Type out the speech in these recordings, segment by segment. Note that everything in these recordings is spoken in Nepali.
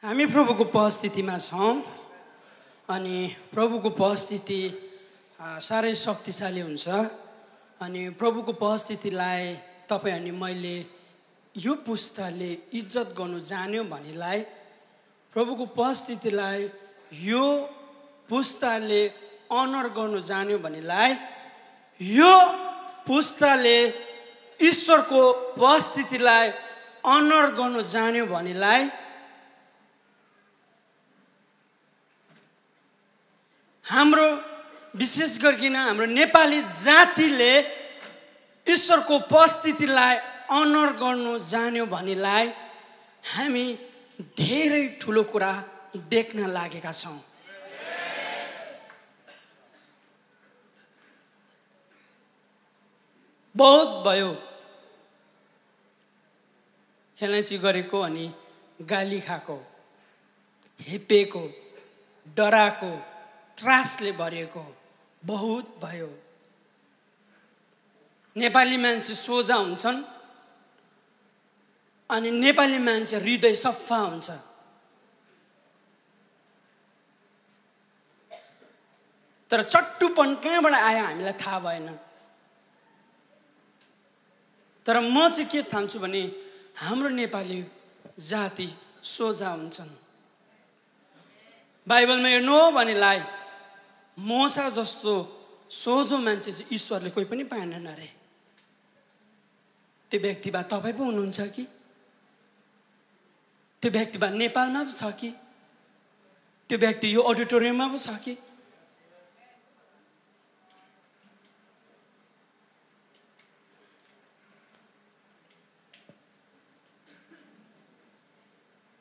हामी प्रभुको उपस्थितिमा छौं अनि प्रभुको उपस्थिति सारै शक्तिशाली हुन्छ अनि प्रभुको उपस्थितिलाई तपाई अनि मैले यो पुस्ताले इज्जत गर्नु जान्यो भनेलाई प्रभुको उपस्थितिलाई यो पुस्ताले अनर गर्नु जान्यो भनेलाई यो पुस्ताले ईश्वरको उपस्थितिलाई अनर गर्नु जान्यो भनेलाई हाम्रो विशेष गरिकन हाम्रो नेपाली जातिले ईश्वरको उपस्थितिलाई अनर गर्नु जान्यो भनेलाई हामी धेरै ठुलो कुरा देख्न लागेका छौं। बहुत भयो खेलाइची गरेको अनि गाली खाएको, हेपेको, डराको, त्रासले भरिएको बहुत भयो। नेपाली मान्छे सोझा हुन्छन् अनि नेपाली मान्छे हृदय सफा हुन्छ। तर चट्टुपन कहाँबाट आयो हामीलाई थाहा भएन। तर म चाहिँ के ठान्छु भने हाम्रो नेपाली जाति सोझा हुन्छन्। बाइबलमा हेर्नु हो भनेलाई मोसा जस्तो सोझो मान्छे चाहिँ ईश्वरले कोही पनि पाएनन् अरे। त्यो व्यक्तिबा तपाई पो हुनुहुन्छ कि? त्यो व्यक्तिबा नेपालमा पो छ कि? त्यो व्यक्ति यो अडिटोरियममा पो छ कि?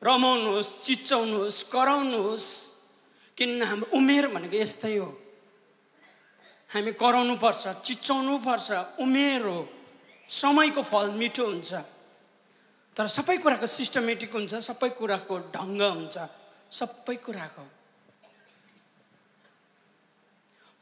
रमाउनुहोस्, चिच्चाउनुहोस्, कराउनुहोस्, किन हाम्रो उमेर भनेको यस्तै हो। हामी कराउनु पर्छ, चिच्चाउनु पर्छ, उमेर हो। समयको फल मिठो हुन्छ। तर सबै कुराको सिस्टमेटिक हुन्छ, सबै कुराको ढङ्ग हुन्छ, सबै कुराको।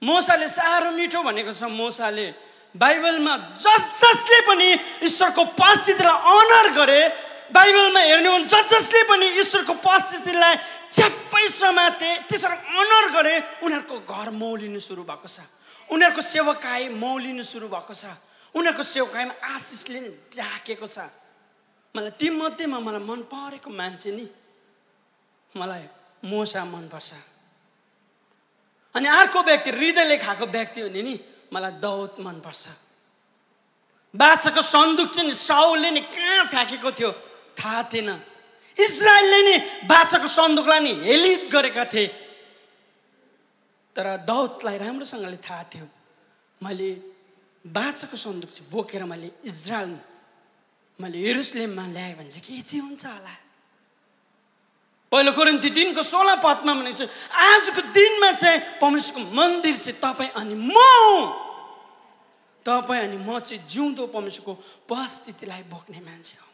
मोसाले साह्रो मिठो भनेको छ। मोसाले बाइबलमा जसले पनि ईश्वरको उपस्थितिलाई अनर गरे, बाइबलमा हेर्नु भने जसले पनि ईश्वरको उपस्थितिलाई च्याप्पै समाते, त्यसरी अनर गरे, उनीहरूको घर मौलिनु सुरु भएको छ। उनीहरूको सेवकाई मौलिनु सुरु भएको छ। उनीहरूको सेवकाईमा आशिषले ढाकेको छ। मलाई ती मध्येमा मलाई मन परेको मान्छे नि मलाई मोसा मनपर्छ। अनि अर्को व्यक्ति हृदयले खाएको व्यक्ति हुने नि मलाई दाउद मनपर्छ। बादशाहको सन्दुक चाहिँ नि साउलले नि कहाँ फ्याँकेको थियो थाहा थिएन। इजरायलले नि बादशाहको सन्दुकलाई नि हेलित गरेका थिए। तर दाउदलाई राम्रोसँगले थाहा थियो मैले बादशाहको सन्दुक चाहिँ बोकेर मैले इजरायल मैले यरुशलेममा ल्याएँ भने चाहिँ के चाहिँ हुन्छ होला। पहिलो कोरिन्थी 3:16 पदमा भनेको छ आजको दिनमा चाहिँ परमेश्वरको मन्दिर चाहिँ तपाईँ अनि म चाहिँ जिउँदो परमेश्वरको उपस्थितिलाई बोक्ने मान्छे हो।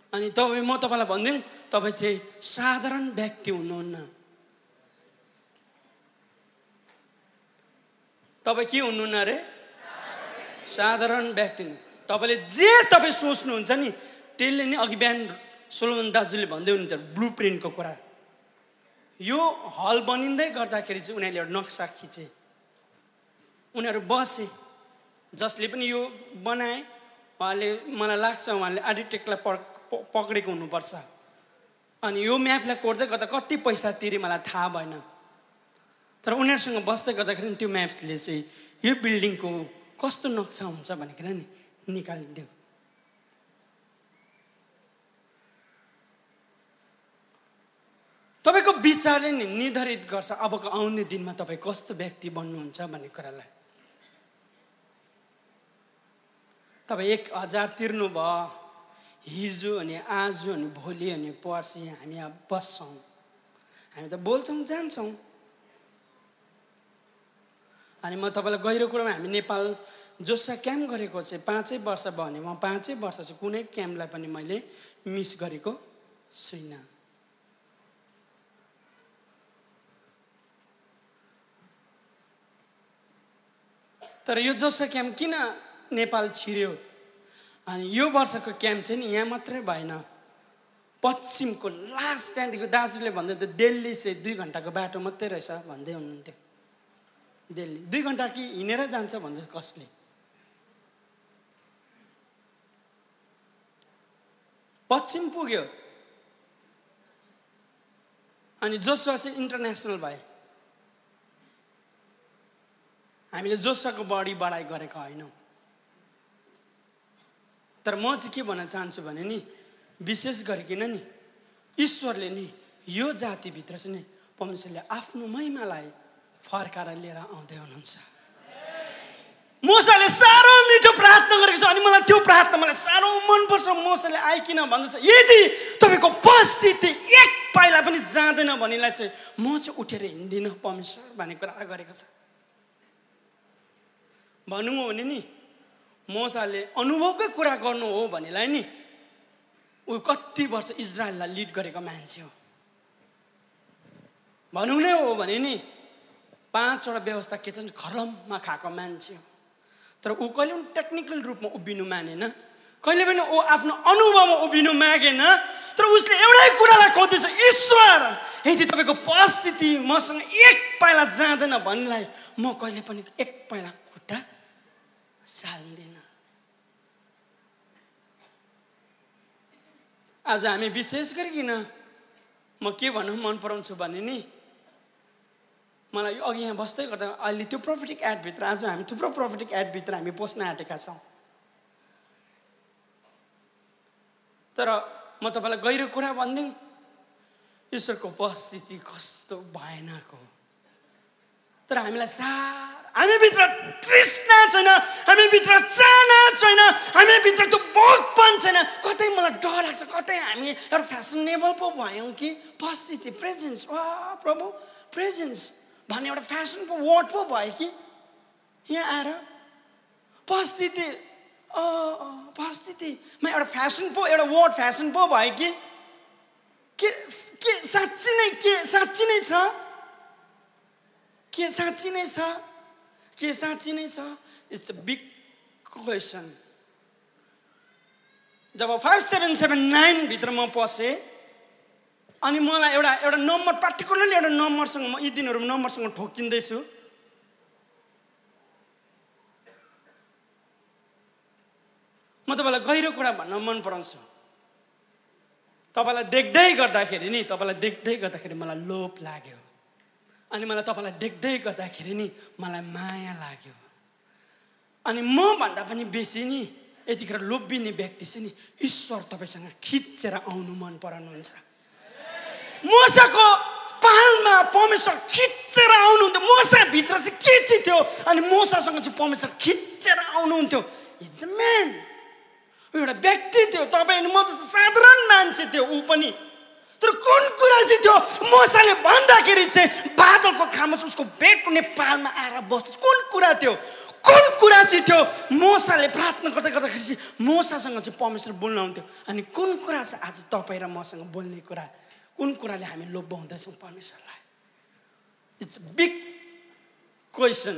अनि म तपाईँलाई भनिदिउँ, तपाईँ चाहिँ साधारण व्यक्ति हुनुहुन्न। तपाईँ के हुनुहुन्न अरे? साधारण व्यक्ति। तपाईँले जे तपाईँ सोच्नुहुन्छ नि त्यसले नि अघि बिहान सोलोमन दाजुले भन्दै हुनुहुन्थ्यो ब्लु प्रिन्टको कुरा। यो हल बनिँदै गर्दाखेरि चाहिँ उनीहरूले एउटा नक्सा खिचे। उनीहरू बसे, जसले पनि यो बनाए उहाँले, मलाई लाग्छ उहाँले आर्किटेक्टलाई पक्रेको हुनुपर्छ। अनि यो म्यापलाई कोर्दै गर्दा कति पैसा तिरे मलाई थाहा भएन। तर उनीहरूसँग बस्दै गर्दाखेरि त्यो म्याप्सले चाहिँ यो बिल्डिङको कस्तो नक्सा हुन्छ भनेर नि निकालिदियो। तपाईँको विचारले नि निर्धारित गर्छ अबको आउने दिनमा तपाईँ कस्तो व्यक्ति बन्नुहुन्छ भन्ने कुरालाई। तपाईँ 1000 तिर्नुभयो हिजो अनि आज अनि भोलि अनि पर्सि हामी यहाँ बस्छौँ, हामी त बोल्छौँ जान्छौँ। अनि म तपाईँलाई गहिरो कुरामा हामी नेपाल जोसा क्याम्प गरेको चाहिँ 5 वर्ष भयो भने म 5 वर्ष चाहिँ कुनै क्याम्पलाई पनि मैले मिस गरेको छुइनँ। तर यो जोसा क्याम्प किन नेपाल छिर्यो अनि यो वर्षको क्याम्प चाहिँ नि यहाँ मात्रै भएन, पश्चिमको लास्ट त्यहाँदेखि दाजुले भन्दै थियो दिल्ली चाहिँ 2 घन्टाको बाटो मात्रै रहेछ भन्दै हुनुहुन्थ्यो। दिल्ली 2 घन्टा कि हिँडेर जान्छ भन्दै कसले। पश्चिम पुग्यो अनि जोसुवा चाहिँ इन्टरनेसनल भयो। हामीले जोसुवाको बढाइ गरेका होइनौँ। तर म चाहिँ के भन्न चाहन्छु भने नि विशेष गरिकन नि ईश्वरले नि यो जातिभित्र चाहिँ नि परमेश्वरले आफ्नो महिमालाई फर्काएर लिएर आउँदै हुनुहुन्छ। मोसाले साह्रो मिठो प्रार्थना गरेको छ अनि मलाई त्यो प्रार्थना मलाई साह्रो मनपर्छ। मोसाले आइकिन भन्दछ यदि तपाईँको उपस्थिति एक पाइला पनि जाँदैन भनेलाई चाहिँ म चाहिँ उठेर हिँड्दिनँ परमेश्वर भन्ने कुरा गरेको छ। भनौँ हो भने नि मोसाले अनुभवकै कुरा गर्नु हो भनेलाई नि ऊ कति वर्ष इजरायललाई लिड गरेको मान्छे हो। भनौँ नै हो भने नि 5 वटा व्यवस्था के छ खरममा खाएको मान्छे हो। तर ऊ कहिले पनि टेक्निकल रूपमा उभिनु मानेन, कहिले पनि ऊ आफ्नो अनुभवमा उभिनु मागेन। तर उसले एउटै कुरालाई खोज्दैछ ईश्वर यदि तपाईँको उपस्थिति मसँग एक पाइला जाँदैन भन्नेलाई म कहिले पनि एक पाइला खुट्टा साल्दिन। आज हामी विशेष गरिकन म के भन्नु मन पराउँछु भने नि मलाई अघि यहाँ बस्दै गर्दा अहिले त्यो प्रोफेटिक एडभित्र आज हामी थुप्रो प्रोफेटिक एडभित्र हामी पस्न आँटेका छौँ। तर म तपाईँलाई गहिरो कुरा भनिदिउँ ईश्वरको उपस्थिति कस्तो भयानक हो। तर हामीलाई हामीभित्र तृष्णा छैन, हामीभित्र चाहना छैन, हामीभित्र त्यो भोकपन छैन। कतै मलाई डर लाग्छ कतै हामी एउटा फेसनेबल पो भयौँ कि उपस्थिति प्रेजेन्स प्रभु प्रेजेन्स भन्ने एउटा फेसन पो वर्ड पो भयो कि यहाँ आएर उपस्थितिमा एउटा फेसन पो एउटा वर्ड फेसन पो भयो कि साँच्ची नै छ के साँच्ची नै छ के साँच्ची नै छ। It's a big question. जब 5779 भित्र म पसेँ अनि मलाई एउटा नम्बर पर्टिकुलरली एउटा नम्बरसँग म यी दिनहरू नम्बरसँग ठोकिँदैछु। म तपाईँलाई गहिरो कुरा भन्न मन पराउँछु। तपाईँलाई देख्दै गर्दाखेरि मलाई लोभ लाग्यो अनि मलाई तपाईँलाई देख्दै गर्दाखेरि नि मलाई माया लाग्यो। अनि म भन्दा पनि बेसी नि यतिखेर लोभिने व्यक्ति चाहिँ नि ईश्वर तपाईँसँग खिचेर आउनु मन पराउनुहुन्छ। मोसाको पालमा परमेश्वर खिचेर आउनुहुन्थ्यो। मोसाभित्र चाहिँ के चाहिँ थियो अनि मोसासँग चाहिँ परमेश्वर खिचेर आउनुहुन्थ्यो। इट्स अ म्यान, एउटा व्यक्ति थियो। तपाईँ म जस्तो साधारण मान्छे थियो ऊ पनि। तर कुन कुरा चाहिँ थियो मोसाले भन्दाखेरि चाहिँ बादलको खाममा चाहिँ उसको बेडको नेपालमा आएर बस्छ। कुन कुरा थियो थियो मोसाले प्रार्थना गर्दाखेरि चाहिँ मोसासँग चाहिँ परमेश्वर बोल्नुहुन्थ्यो। अनि कुन कुरा चाहिँ आज तपाईँ र मसँग बोल्ने कुरा, कुन कुराले हामी लोभ्याउँदैछौँ परमेश्वरलाई। It's a big question,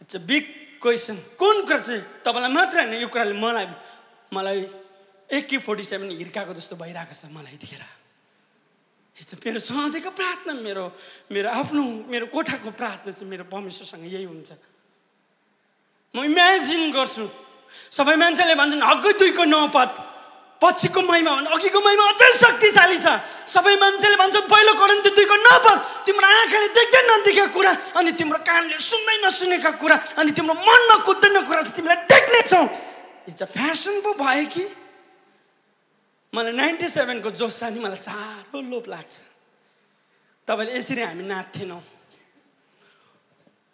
it's a big question. कुन कुरा चाहिँ तपाईँलाई मात्र होइन यो कुराले मलाई AK-47 हिर्काएको जस्तो भइरहेको छ मलाई यतिखेर। मेरो सधैँको प्रार्थना मेरो कोठाको प्रार्थना चाहिँ मेरो परमेश्वरसँग यही हुन्छ। म इमेजिन गर्छु सबै मान्छेले भन्छन् अघि 2को 9 पद पछिको महिमा भन्दा अघिको महिमा अझै शक्तिशाली छ। सबै मान्छेले भन्छन् पहिलो कोरिन्थी 2को 9 पद तिम्रो आँखाले देख्दै नदेखेका कुरा अनि तिम्रो कानले सुन्दै नसुनेका कुरा अनि तिम्रो मनमा कुद्दैन कुरा चाहिँ तिमीलाई देख्नेछौ। इट्स अ फ्यासन पो भयो कि। मलाई 97 को जोसा नि मलाई साह्रो लोभ लाग्छ। तपाईँले यसरी हामी नाच्थेनौँ।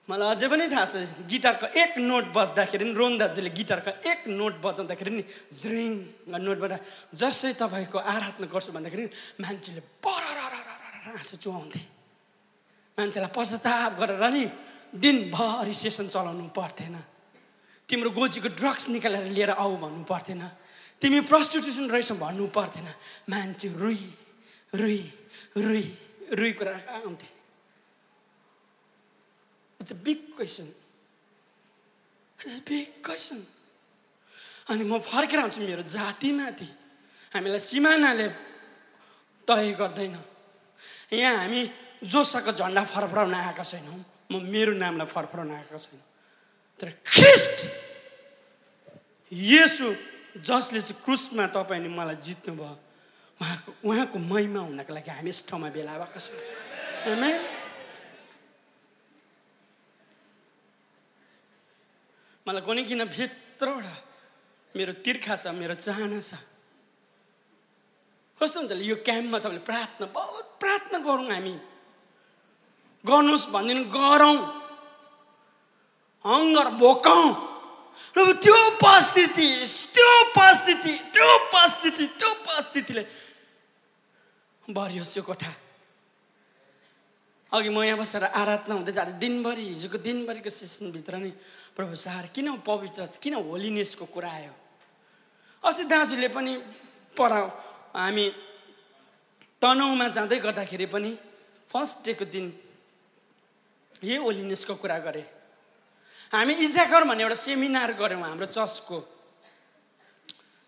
मलाई अझै पनि थाहा छ गिटारको एक नोट बज्दाखेरि नि रोहन दाजुले गिटारको एक नोट बजाउँदाखेरि नि ज्रिङ नोटबाट जसै तपाईँको आराधना गर्छु भन्दाखेरि मान्छेले बरर आँसु चुहाउँथे। मान्छेलाई पश्चाताप गरेर नि दिनभरि सेसन चलाउनु पर्थेन। तिम्रो गोजीको ड्रग्स निकालेर लिएर आऊ भन्नु पर्थेन। तिमी प्रस्टिट्युसन रहेछौ भन्नु पर्थेन। मान्छे रुई कुरा आउँथे। It's a big question, big question. अनि म फर्केर आउँछु मेरो जातिमाथि। हामीलाई सिमानाले तय गर्दैन। यहाँ हामी जोसँग झन्डा फरफराउन आएका छैनौँ, म मेरो नामलाई फरफराउन आएको छैन, तर ख्रिस्ट येशू जसले चाहिँ क्रुसमा तपाईँ अनि मलाई जित्नुभयो, उहाँको महिमा हुनको लागि हामी यस ठाउँमा भेला भएका छौँ। आमेन। मलाई कुनै किन भित्रबाट मेरो तिर्खा छ, मेरो चाहना छ। कस्तो हुन्छ यो क्याम्पमा तपाईँले प्रार्थना, बहुत प्रार्थना गरौँ, हामी गर्नुहोस् भनिदिनु, गरौँ, हङ्गर भोकौँ र त्यो उपस्थितिले भरियोस् यो कोठा। अघि म यहाँ बसेर आराधना हुँदै जाँदा दिनभरि, हिजोको दिनभरिको सेसनभित्र नै प्रभु सार किन पवित्र, किन होलिनेसको कुरा आयो। अस्ति दाजुले पनि पढाउ, हामी तनहुमा जाँदै गर्दाखेरि पनि फर्स्ट डेको दिन यही होलिनेसको कुरा गरे। हामी इजागर भन्ने एउटा सेमिनार गऱ्यौँ हाम्रो चर्चको।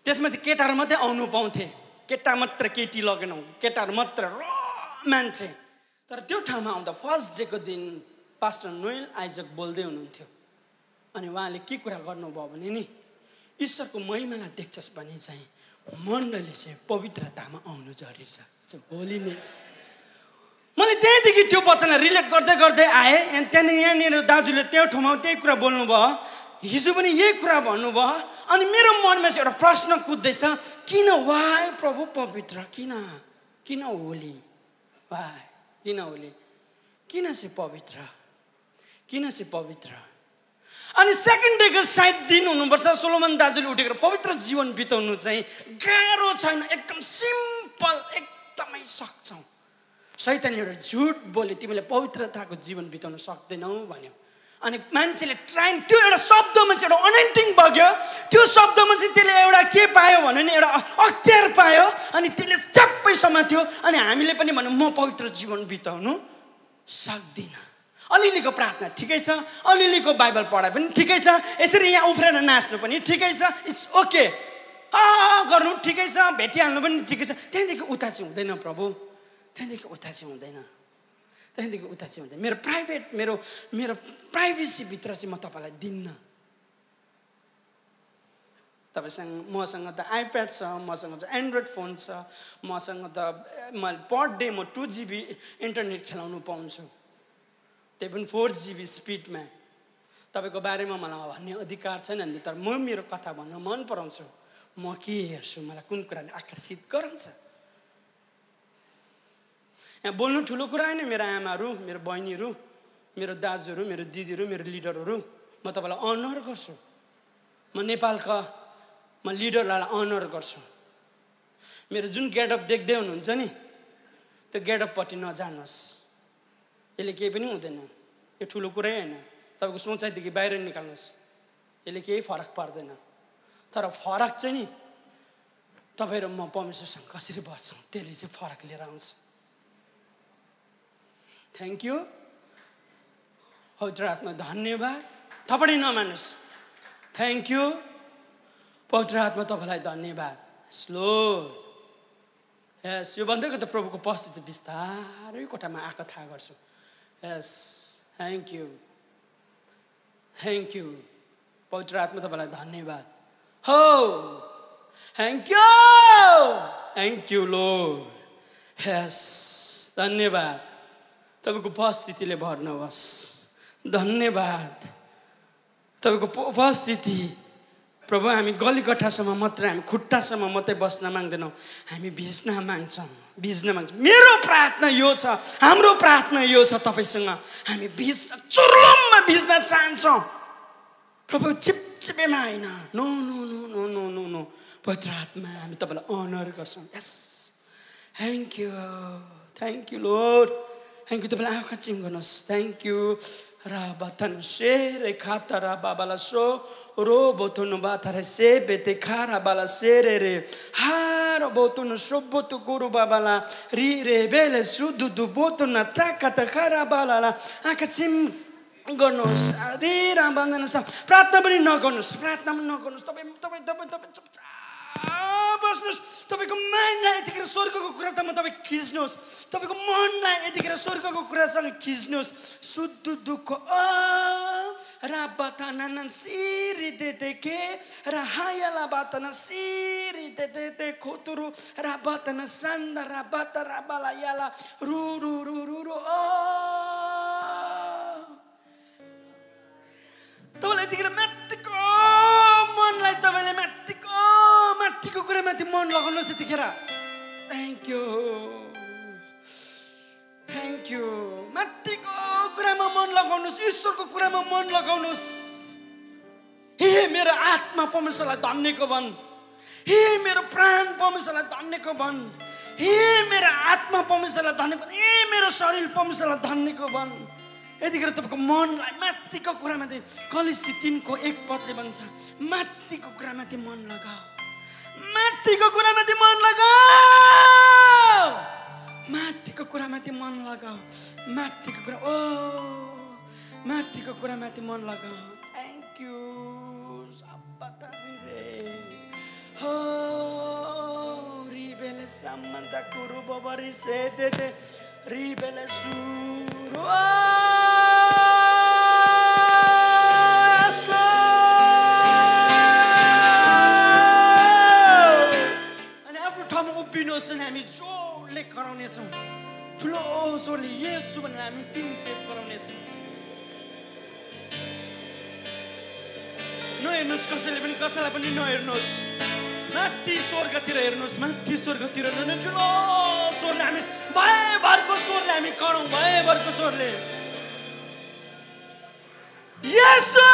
त्यसमा चाहिँ केटाहरू मात्रै आउनु पाउँथे, केटा मात्र, केटी लगेनौँ, केटाहरू मात्र र मान्छे। तर त्यो ठाउँमा आउँदा फर्स्ट डेको दिन पास्टर नोएल आइजक बोल्दै हुनुहुन्थ्यो अनि उहाँले के कुरा गर्नुभयो भने नि, ईश्वरको महिमालाई देख्छस् भने चाहिँ मण्डली चाहिँ पवित्रतामा आउनु जरुरी छ, होलिनेस। मैले त्यहाँदेखि त्यो वचनलाई रिलेट गर्दै गर्दै आएँ। अनि त्यहाँदेखि यहाँनिर दाजुले त्यो ठाउँमा त्यही कुरा बोल्नुभयो, हिजो पनि यही कुरा भन्नुभयो। अनि मेरो मनमा चाहिँ एउटा प्रश्न कुद्दैछ, किन वाइ प्रभु पवित्र, किन होली, वाइ किन होली, किन चाहिँ पवित्र, किन चाहिँ पवित्र। अनि सेकेन्ड डेको सायद दिन हुनुपर्छ, सोलोमन दाजुले उठेर पवित्र जीवन बिताउनु चाहिँ गाह्रो छैन, एकदम सिम्पल, एकदमै सक्छौ। शैतानले एउटा झुट बोले, तिमीले पवित्रताको जीवन बिताउन सक्दैनौ भन्यो। अनि मान्छेले ट्राइन, त्यो एउटा शब्दमा चाहिँ एउटा अनन्टिङ बग्यो, त्यो शब्दमा चाहिँ त्यसले एउटा के पायो भने नि एउटा अख्तियार पायो, अनि त्यसले चप्पै समात्यो। अनि हामीले पनि भन्यौँ म पवित्र जीवन बिताउनु सक्दिनँ। अलिअलिको प्रार्थना ठिकै छ, अलिअलिको बाइबल पढाइ पनि ठिकै छ, यसरी यहाँ उफ्रेर नाच्नु पनि ठिकै छ, इट्स ओके, गर्नु ठिकै छ, भेटिहाल्नु पनि ठिकै छ। त्यहाँदेखि उता चाहिँ हुँदैन प्रभु, त्यहाँदेखि उता चाहिँ हुँदैन, त्यहाँदेखि उता चाहिँ हुँदैन। मेरो प्राइभेट, मेरो प्राइभेसीभित्र चाहिँ म तपाईँलाई दिन्न। तपाईँसँग, मसँग त आइप्याड छ, मसँग चाहिँ एन्ड्रोइड फोन छ, मसँग त मैले पर डे म 2 GB इन्टरनेट खेलाउनु पाउँछु, त्यही पनि 4 GB स्पिडमा। तपाईँको बारेमा मलाई भन्ने अधिकार छैन नि, तर म मेरो कथा भन्न मन पराउँछु। म के हेर्छु, मलाई कुन कुराले आकर्षित गराउँछ। यहाँ बोल्नु ठुलो कुरा होइन। मेरो आमाहरू, मेरो बहिनीहरू, मेरो दाजुहरू, मेरो दिदीहरू, मेरो लिडरहरू, म तपाईँलाई अनर गर्छु। म नेपालका लिडरलाई अनर गर्छु। मेरो जुन गेटअप देख्दै हुनुहुन्छ नि, त्यो गेटअपपट्टि नजानुहोस्, यसले केही पनि हुँदैन, यो ठुलो कुरै होइन। तपाईँको सोचाइदेखि बाहिर निकाल्नुहोस्, यसले केही फरक पर्दैन। तर फरक चाहिँ नि तपाईँ र म परमेश्वरसँग कसरी बस्छौँ, त्यसले चाहिँ फरक लिएर आउँछ। थ्याङ्क यू पवित्र आत्मा, धन्यवाद। थपडी नमान्नुहोस्, थ्याङ्क यू पवित्र आत्मा, तपाईँलाई धन्यवाद। स्लो यस, यो भन्दै गर्दा प्रभुको उपस्थिति बिस्तारै कोठामा आएको थाहा गर्छु। Yes, thank you, thank you पवित्र आत्मा, तपाईँलाई धन्यवाद। हो, thank you, thank you Lord. Yes, धन्यवाद, तपाईँको उपस्थितिले भर्नुहोस्। धन्यवाद तपाईँको उपस्थिति प्रभु। हामी गलीकट्ठासम्म मात्रै, हामी खुट्टासम्म मात्रै बस्न माग्दैनौँ, हामी भिज्न माग्छौँ, भिज्न माग्छौँ। मेरो प्रार्थना यो छ, हाम्रो प्रार्थना यो छ, तपाईँसँग हामी भिज्न, चुर्लममा भिज्न चाहन्छौँ प्रभु, चिपचिपेमा होइन। No no no no no no no पवित्र आत्मा, हामी तपाईँलाई अनर गर्छौँ। Yes, thank you, thank you Lord, thank you. तपाईँलाई आँखा चिम गर्नुहोस्। Thank you. रा बतन से रे खाता रा बाबाला सो रो बोतुनु बाथारे से बेते खारा बाला से रे हारो बोतुनु सोबोतु गुरु बाबाला री रे बेले सुदु दु बोतुना ताका खारा बालाला। आँखा चिम गर्नुहोस्। रे राम बन्दन छ। प्रार्थना पनि नगर्नुहोस्, प्रार्थना पनि नगर्नुहोस्। तपाईँ चुपचाप बस्नुहोस् तपाईँको माइन्डलाई यतिखेर स्वर्गको कुरातर्फ तपाईँ खिच्नुहोस् तपाईँको मनलाई यतिखेर स्वर्गको कुरासँग खिच्नुहोस् शुद्ध दुःख राबाताना सिरी देखे र हायला बातना सिरी दे खोतुरु राबातना सन्दा राबाता राबाला याला रु रु रु रु रु तपाईँलाई यतिखेर माथिको मनलाई तपाईँले माथिको कुरामाथि मन लगाउनुहोस् यतिखेर थ्याङ्क यू माथिको कुरामा मन लगाउनुहोस् ईश्वरको कुरामा मन लगाउनुहोस् हे मेरो आत्मा परमेश्वरलाई धन्यको भन् हे मेरो प्राण परमेश्वरलाई धन्यको भन् हे मेरो आत्मा परमेश्वरलाई धन्य भन् हे मेरो शरीर परमेश्वरलाई धन्यको भन् यतिखेर तपाईँको मनलाई माथिको कुरामाथि कलिसी 3:1 भन्छ माथिको कुरामाथि मन लगाऊ माथिको कुरामाथि मन लगाऊ माथिको कुरामाथि मन लगाऊ माथिको कुरा माथिको कुरामाथि मन लगाऊ थ्याङ्क यू हो रिबेले सम्बन्ध कुरु बबरी से दे रिबेले सुरु अनि आफ्नो ठाउँमा उभिनुहोस् अनि हामी जोडले कराउनेछौँ ठुलो स्वरले येशू भनेर हामी 3 खेप कराउनेछौँ नहेर्नुहोस् कसैलाई पनि नहेर्नुहोस् माथि स्वर्गतिर हेर्नुहोस् माथि स्वर्गतिर ठुलो स्वरले हामी भयभरको स्वरले हामी कराउँ भयभरको स्वरले येशू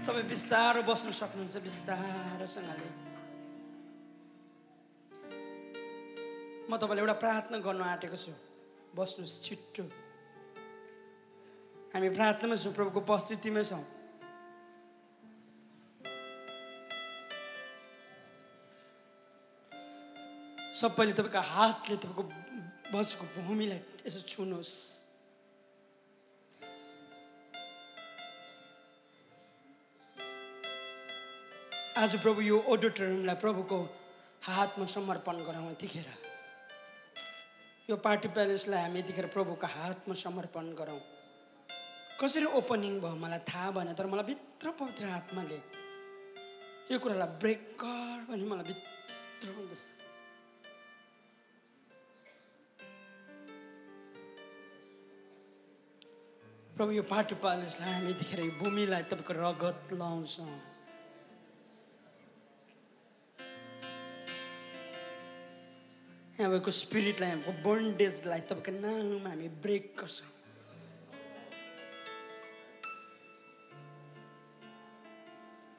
तपाईँ बिस्तारो बस्न सक्नुहुन्छ बिस्तारोसँगले म तपाईँलाई एउटा प्रार्थना गर्न आँटेको छु बस्नुहोस् छिट्टो हामी प्रार्थनामा छौँ प्रभुको उपस्थितिमा छौँ सबैले तपाईँको हातले तपाईँको बसेको भूमिलाई यसो छुनुहोस् आज प्रभु यो ऑडिटोरियमलाई प्रभुको हातमा समर्पण गरौँ यतिखेर यो पार्टी प्यालेसलाई हामी यतिखेर प्रभुको हातमा समर्पण गरौँ कसरी ओपनिङ भयो मलाई थाहा भएन तर मलाई भित्र पवित्र आत्माले यो कुरालाई ब्रेक गर भने मलाई भित्र हुँदैछ प्रभु यो पार्टी प्यालेसलाई हामी यतिखेर यो भूमिलाई तपाईँको रगत लाउँछौँ यहाँ भएको स्पिरिटलाई हाम्रो बन्डेजलाई तपाईँको नाममा हामी ब्रेक गर्छौँ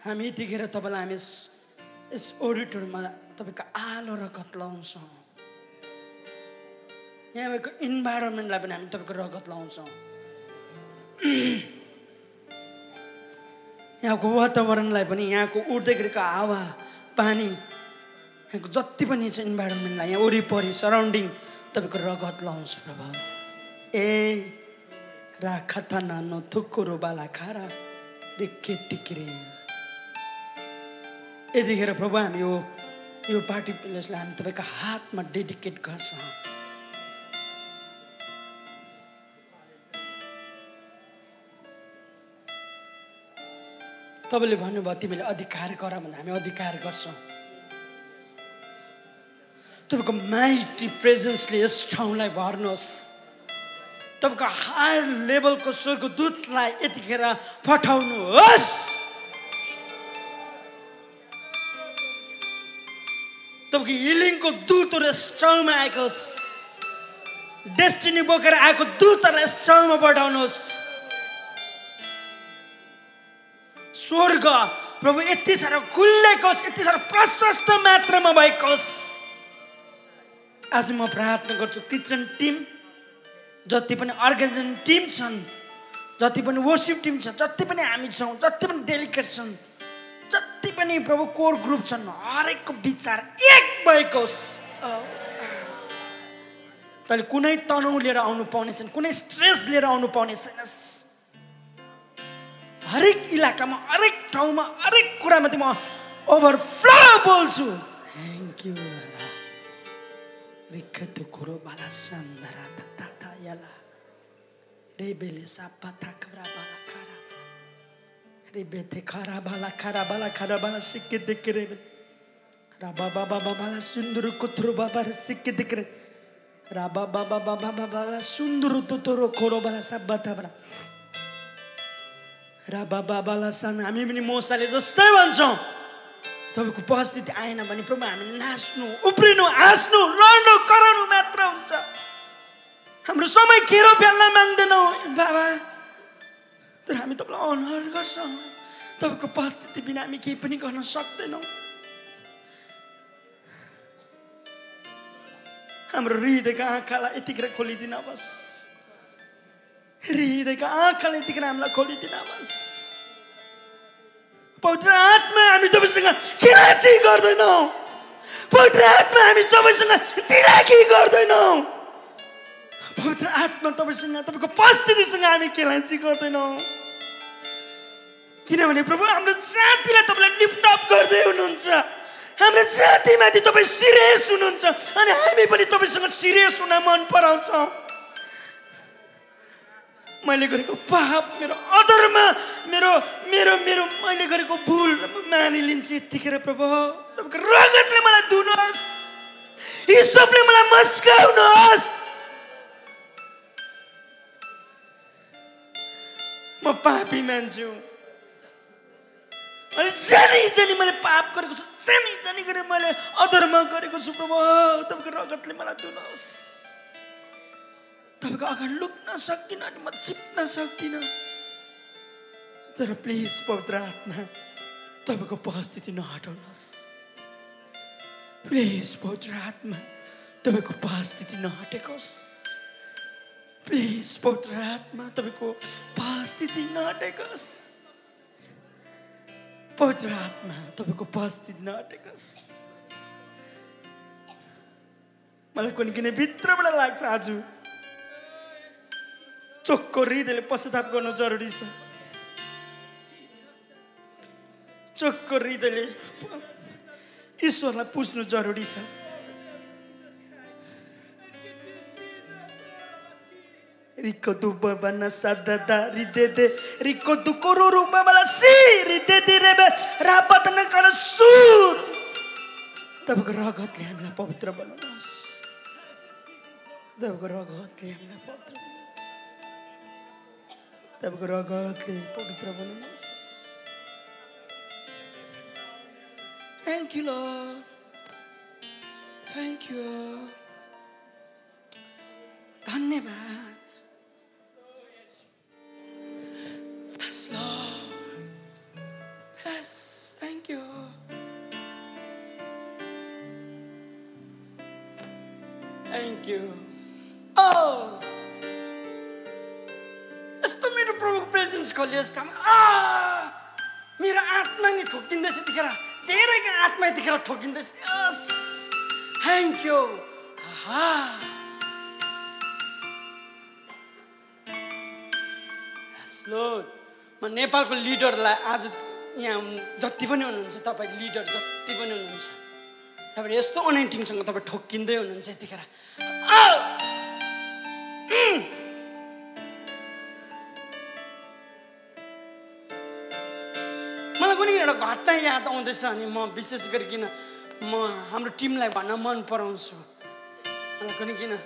हामी यतिखेर तपाईँलाई हामी यस ओडिटोरियममा तपाईँको आलो रगत लाउँछौँ यहाँ भएको इन्भाइरोमेन्टलाई पनि हामी तपाईँको रगत लाउँछौँ यहाँको वातावरणलाई पनि, यहाँको उड्दै गरेको हावा पानी, यहाँको जति पनि छ इन्भाइरोमेन्टलाई, यहाँ वरिपरि सराउन्डिङ तपाईँको रगत लाउँछु प्रभु। राखता नानो थुक्कुरो बाला खारा रिक्के तिक्रे। यतिखेर प्रभु हामी यो पार्टी प्लेसलाई हामी तपाईँको हातमा डेडिकेट गर्छौँ। तपाईँले भन्नुभयो तिमीले अधिकार गर भने हामी अधिकार गर्छौँ। तपाईँको माइटी प्रेजेन्सले यस ठाउँलाई भर्नुहोस्। तपाईँको हायर लेभलको स्वर्गदूतलाई यतिखेर पठाउनुहोस्। तपाईँको हिलिङको दूतहरू यस ठाउँमा आएको होस्। डेस्टिनी बोकेर आएको दूतहरूलाई यस ठाउँमा पठाउनुहोस्। स्वर्ग प्रभु यति साह्रो खुल्लेको होस्, यति साह्रो प्रशस्त मात्रामा भएको होस्। आज म प्रार्थना गर्छु किचन टिम, जति पनि अर्गनाइजेसन टिम छन्, जति पनि वर्शिप टिम छ, जति पनि हामी छौँ, जति पनि डेलिगेट छन्, जति पनि प्रभु कोर ग्रुप छन्, हरेकको विचार एक भएको होस्। तैँले कुनै तनाउ लिएर आउनु पाउने छैन, कुनै स्ट्रेस लिएर आउनु पाउने छैनस्। हरेक इलाकामा, हरेक ठाउँमा, हरेक कुरामा म ओभरफ्लो बोल्छु। थ्याङ्क यू रिक्कत कुरो बाला सन्दरा ता याला रे बेले सापा थाकरा बाला खारा रे बेते खारा बाला सिक्के देख रे रा बाबा बाला सुन्दर कुथ्रो बाबा सिक्के देख रे रा बाबा बाला सुन्दर तुतरो खोरो बाला सब बताबरा रा बाबा बाला सान। हामी पनि मोसाले जस्तै भन्छौँ, तपाईँको उपस्थिति आएन भने प्रभु हामी नाच्नु, उफ्रिनु, हाँस्नु, लड्नु, कराउनु मात्र हुन्छ। हाम्रो समय खेरो फ्याल्न माग्दैनौँ बाबा, तर हामी तपाईँलाई अनर गर्छौँ। तपाईँको उपस्थिति बिना हामी केही पनि गर्न सक्दैनौँ। हाम्रो हृदयका आँखालाई यतिखेर खोलिदिन बस। हृदयका आँखालाई यतिखेर हामीलाई खोलिदिन बस। पवित्र आत्मा हामी तपाईँसँग खिलाची गर्दैनौँ। पवित्र आत्मा हामी तपाईँसँग दिलाकी गर्दैनौँ। पवित्र आत्मा तपाईँसँग, तपाईँको उपस्थितिसँग हामी खिलाची गर्दैनौँ। किनभने प्रभु हाम्रो जातिलाई तपाईँले लिफ्ट अप गर्दै हुनुहुन्छ। हाम्रो जातिमाथि तपाईँ सिरियस हुनुहुन्छ अनि हामी पनि तपाईँसँग सिरियस हुन मन पराउँछौँ। मैले गरेको पाप, मेरो अधर्म, मेरो मेरो मेरो मैले गरेको भुल मानिलिन्छ। यतिखेर प्रभु तपाईँको रगतले मलाई धुनुहोस्, हिस्सोपले मलाई मस्काउनुहोस्। म पापी मान्छु, मैले जानी मैले पाप गरेको छु, जानी गरेर मैले अधर्म गरेको छु। प्रभु तपाईँको रगतले मलाई धुनुहोस्। तपाईँको अगाडि लुक्न सक्दिनँ अनि म छिप्न सक्दिनँ। तर प्लिज पवित्र आत्मा तपाईँको उपस्थिति नहटाउनुहोस्। प्लिज पवित्र आत्मा तपाईँको उपस्थिति नहटेकोस्। प्लिज पवित्र आत्मा तपाईँको उपस्थिति नहटेकोस्। पवित्र आत्मा तपाईँको उपस्थिति नहटेकोस्। मलाई कुनै भित्रबाट लाग्छ आज चोखो हृदयले पश्चाताप गर्नु जरुरी छ। चोखो हृदयले ईश्वरलाई पुज्नु जरुरी छ। रिको दुब्बा बना सादा रिदेदे रिको दुकोरो रुबा वाला सी रिदेदे रेबे रापत न कर सुर। तपाईँको रगतले हामीलाई पवित्र बनाउनुहोस्। तपाईँको रगतले हामीलाई पवित्र बनाउनुहोस्। तपाईँको रगतले पवित्र बनाउनुहोस्। Thank you Lord. Thank you. धन्यवाद। Yes Lord. Yes, thank you. Thank you. Oh, यस्तो मिठो प्रभुको प्रेजेन्स खोलियोस् ठाउँमा मेरो आत्मा नि ठोकिँदैछ यतिखेर धेरैको आत्मा यतिखेर ठोकिँदैछ यस थ्याङ्क यू Lord, म नेपालको लिडरलाई आज यहाँ जति पनि हुनुहुन्छ तपाईँ लिडर जति पनि हुनुहुन्छ तपाईँ यस्तो अनएन्टिङसँग तपाईँ ठोकिँदै हुनुहुन्छ यतिखेर मलाई कुनै एउटा घटना याद आउँदैछ अनि म विशेष गरिकन म हाम्रो टिमलाई भन्न मन पराउँछु मलाई कुनै किन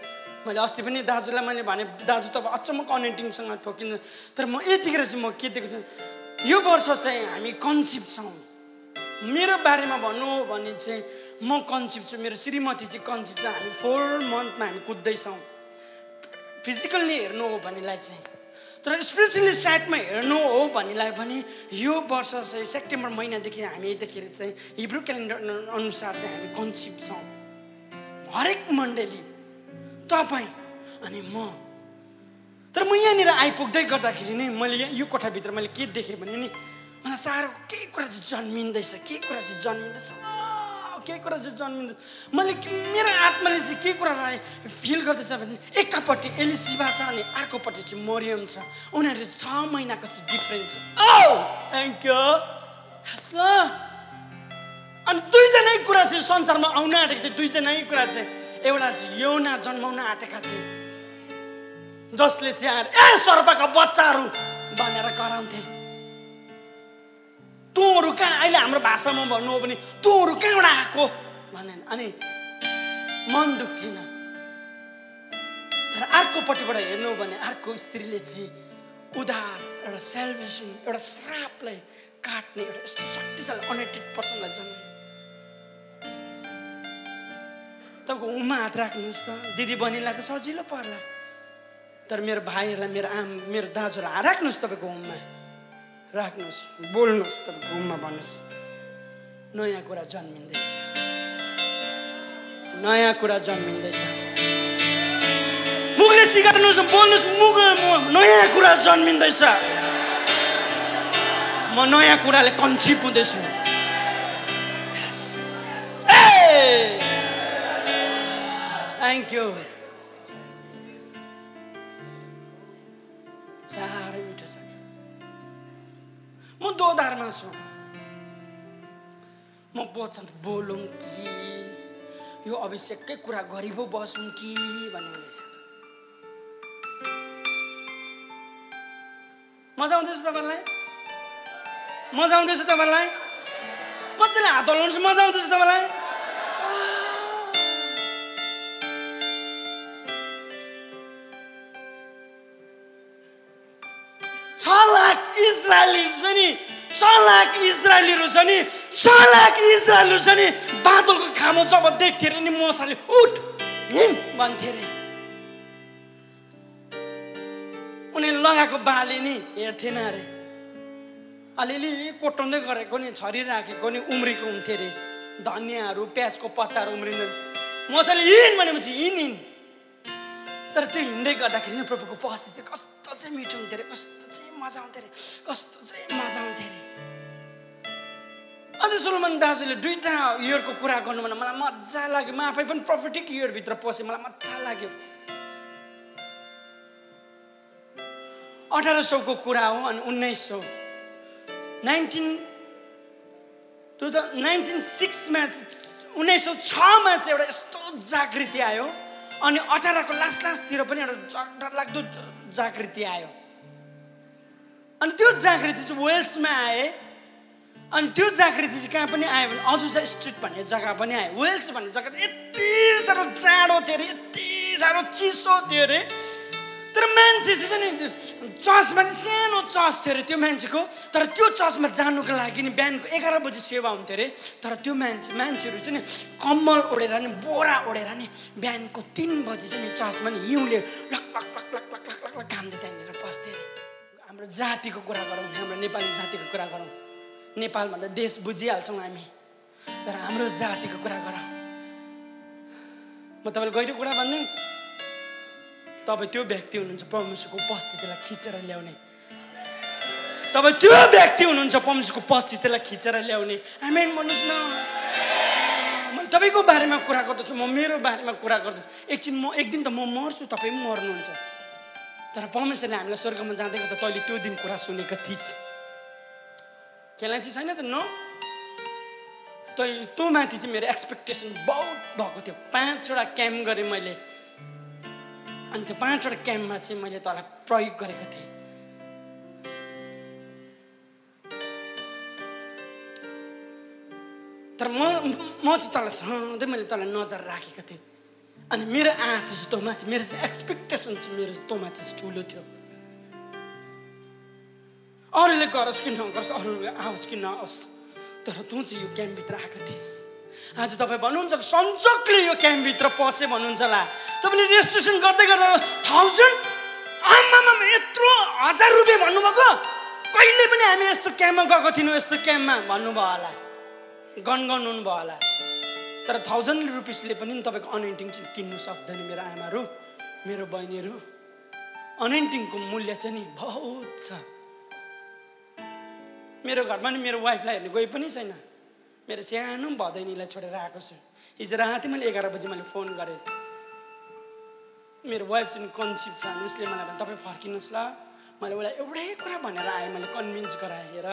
मैले अस्ति पनि दाजुलाई मैले भने दाजु तपाईँ अचम्मको अनएन्टिङसँग ठोकिनु तर म यतिखेर चाहिँ म के देख्छु यो वर्ष चाहिँ हामी कन्सिभ छौँ मेरो बारेमा भन्नु हो भने चाहिँ म कन्सिभ छु मेरो श्रीमती चाहिँ कन्सिभ छ हामी 4 मन्थमा हामी कुद्दैछौँ फिजिकल्ली हेर्नु हो भनेलाई चाहिँ तर स्पिरिचुअली साइडमा हेर्नु हो भनेलाई पनि यो वर्ष चाहिँ सेप्टेम्बर महिनादेखि हामी यतिखेर चाहिँ हिब्रू क्यालेन्डर अनुसार चाहिँ हामी कन्सिभ छौँ हरेक मण्डली तपाईँ अनि म तर म यहाँनिर आइपुग्दै गर्दाखेरि नै मैले यो कोठाभित्र मैले के देखेँ भने नि मलाई साह्रो केही कुरा चाहिँ जन्मिँदैछ केही कुरा चाहिँ जन्मिँदैछ मैले मेरो आत्माले चाहिँ के कुरालाई फिल गर्दैछ भने एकापट्टि एलिसिबा छ अनि अर्कोपट्टि चाहिँ मरियम छ उनीहरू 6 महिनाको चाहिँ डिफ्रेन्स छ थ्याङ्क यू अनि दुईजनै कुरा चाहिँ संसारमा आउन आँटेको थियो दुईजनै कुरा चाहिँ एउटा चाहिँ यौना जन्माउन आँटेका थिए जसले चाहिँ सर्पका बच्चाहरू भनेर कराउँथे तँहरू कहाँ अहिले हाम्रो भाषामा भन्नु हो भने तँहरू कहाँबाट आएको भने अनि मन दुख्थेन तर अर्कोपट्टिबाट हेर्नु हो भने अर्को स्त्रीले चाहिँ उद्धार एउटा सेल्भेसन एउटा श्रापलाई काट्ने एउटा यस्तो शक्तिशाली अनएटेड पर्सनलाई जन्म तपाईँको उमा हात राख्नुहोस् त दिदी बहिनीलाई त सजिलो पर्ला तर मेरो भाइहरूलाई मेरो दाजुलाई हात राख्नुहोस् तपाईँको उमा राख्नुहोस् बोल्नुहोस् तपाईँको उमा भन्नुहोस् नयाँ कुरा जन्मिँदैछ नयाँ कुरा जन्मिँदैछ मुखले सिकाउनुहोस् बोल्नुहोस् मुख नयाँ कुरा जन्मिँदैछ म नयाँ कुराले कन्सिभ हुँदैछु थ्याङ्क यू साह्रै मिठो छ म दोधारमा छु म वचन बोलौँ कि यो अभिषेककै कुरा गरी पो बसौँ कि भन्ने हुँदैछ मजा आउँदैछ तपाईँलाई मजा आउँदैछ तपाईँलाई मजाले हात हल्लाउनुहोस् मजा आउँदैछ तपाईँलाई 6 लाख इजरायलीहरू छ नि 6 लाख इजरायलीहरू छ नि बादलको खामो जब देख्थे नि मोसाले उठ हिम भन्थे रे उनीहरूले लगाएको बाली नि हेर्थेन अरे अलिअलि कोटाउँदै गरेको नि छरी राखेको नि उम्रेको हुन्थे रे धनियाँहरू प्याजको पत्ताहरू उम्रिँदैन मोसाले हिँड भनेपछि हिँड तर त्यो हिँड्दै गर्दाखेरि नि प्रभुको उपस्थिति कस्तो चाहिँ मिठो हुन्थ्यो रे कस्तो चाहिँ मजा आउँथ्यो रे कस्तो चाहिँ मजा आउँथ्यो रे अझ सोलोमन दाजुले 2टा इयरको कुरा गर्नु भने मलाई मजा लाग्यो म आफै पनि प्रोफेटिक इयरभित्र पसेँ मलाई मजा लाग्यो 1800 को कुरा हो अनि 1906 मा 1906 मा चाहिँ एउटा यस्तो जागृति आयो अनि 18 को लास्टतिर पनि एउटा डरलाग्दो जागृति आयो अनि त्यो जागृति चाहिँ वेल्समा आए अनि त्यो जागृति चाहिँ कहाँ पनि आयो भने अजुजा स्ट्रिट भन्ने जग्गा पनि आयो वेल्स भन्ने जग्गा चाहिँ यति साह्रो जाडो थियो अरे यति साह्रो चिसो थियो अरे तर मान्छे चाहिँ नि चर्चमा चाहिँ सानो चर्च थियो अरे त्यो मान्छेको तर त्यो चर्चमा जानुको लागि नि बिहानको 11 बजी सेवा हुन्थ्यो अरे तर त्यो मान्छेहरू चाहिँ नि कम्मल ओढेर नि बोरा ओढेर नि बिहानको 3 बजी चाहिँ नि चर्चमा नि हिउँले lock lock lock lock lock lock lock घामले त्यहाँनिर बस्थ्यो अरे हाम्रो जातिको कुरा गरौँ हाम्रो नेपाली जातिको कुरा गरौँ नेपालभन्दा देश बुझिहाल्छौँ हामी तर हाम्रो जातिको कुरा गरौँ म तपाईँलाई गहिरो कुरा भन्ने तपाईँ त्यो व्यक्ति हुनुहुन्छ परमेश्वरको उपस्थितिलाई खिचेर ल्याउने तपाईँ त्यो व्यक्ति हुनुहुन्छ परमेश्वरको उपस्थितिलाई खिचेर ल्याउने। आमेन भन्नुहोस् न। मैले तपाईँको बारेमा कुरा गर्दैछु, म मेरो बारेमा कुरा गर्दैछु। एक दिन त म मर्छु, तपाईँ पनि मर्नुहुन्छ। तर परमेश्वरले हामीलाई स्वर्गमा जाँदै गर्दा तैँले त्यो दिन कुरा सुनेको थिइस्। केलाई चाहिँ छैन त न त्यो माथि चाहिँ मेरो एक्सपेक्टेसन बहुत भएको थियो। 5वटा क्याम्प गरेँ मैले, अनि त्यो 5वटा क्याम्पमा चाहिँ मैले तँलाई प्रयोग गरेको थिएँ। तर म चाहिँ तँलाई सधैँ मैले तँलाई नजर राखेको थिएँ। अनि मेरो आशा चाहिँ तँमाथि, मेरो चाहिँ एक्सपेक्टेसन चाहिँ मेरो तँमाथि चाहिँ ठुलो थियो। अरूले गरोस् कि नगरोस्, अरूले आओस् कि नआओस्, तर तँ चाहिँ यो क्याम्पभित्र आएको थिइस्। आज तपाईँ भन्नुहुन्छ सन्चोकले यो क्याम्पभित्र पसे भन्नुहुन्छ होला। तपाईँले रेजिस्ट्रेसन गर्दै गरेर 1000 आमामा यत्रो 1000 रुपियाँ भन्नुभएको। कहिले पनि हामी यस्तो क्याम्पमा गएको थियौँ, यस्तो क्याम्पमा भन्नुभयो होला, गनगन हुनुभयो होला। तर 1000 रुपिसले पनि तपाईँको अनएन्टिङ चाहिँ किन्नु सक्दैन। मेरो आमाहरू, मेरो बहिनीहरू, अनएन्टिङको मूल्य चाहिँ नि बहुत छ। मेरो घरमा नि मेरो वाइफलाई हेर्ने कोही पनि छैन। मेरो सानो भदैनीलाई छोडेर आएको छु। हिजो राति मैले 11 बजी मैले फोन गरेँ। मेरो वाइफ चाहिँ कन्सिभ छ, अनि उसले मलाई भने तपाईँ फर्किनुहोस् ल। मैले उसलाई एउटै कुरा भनेर आएँ, मैले कन्भिन्स गराएँ। हेर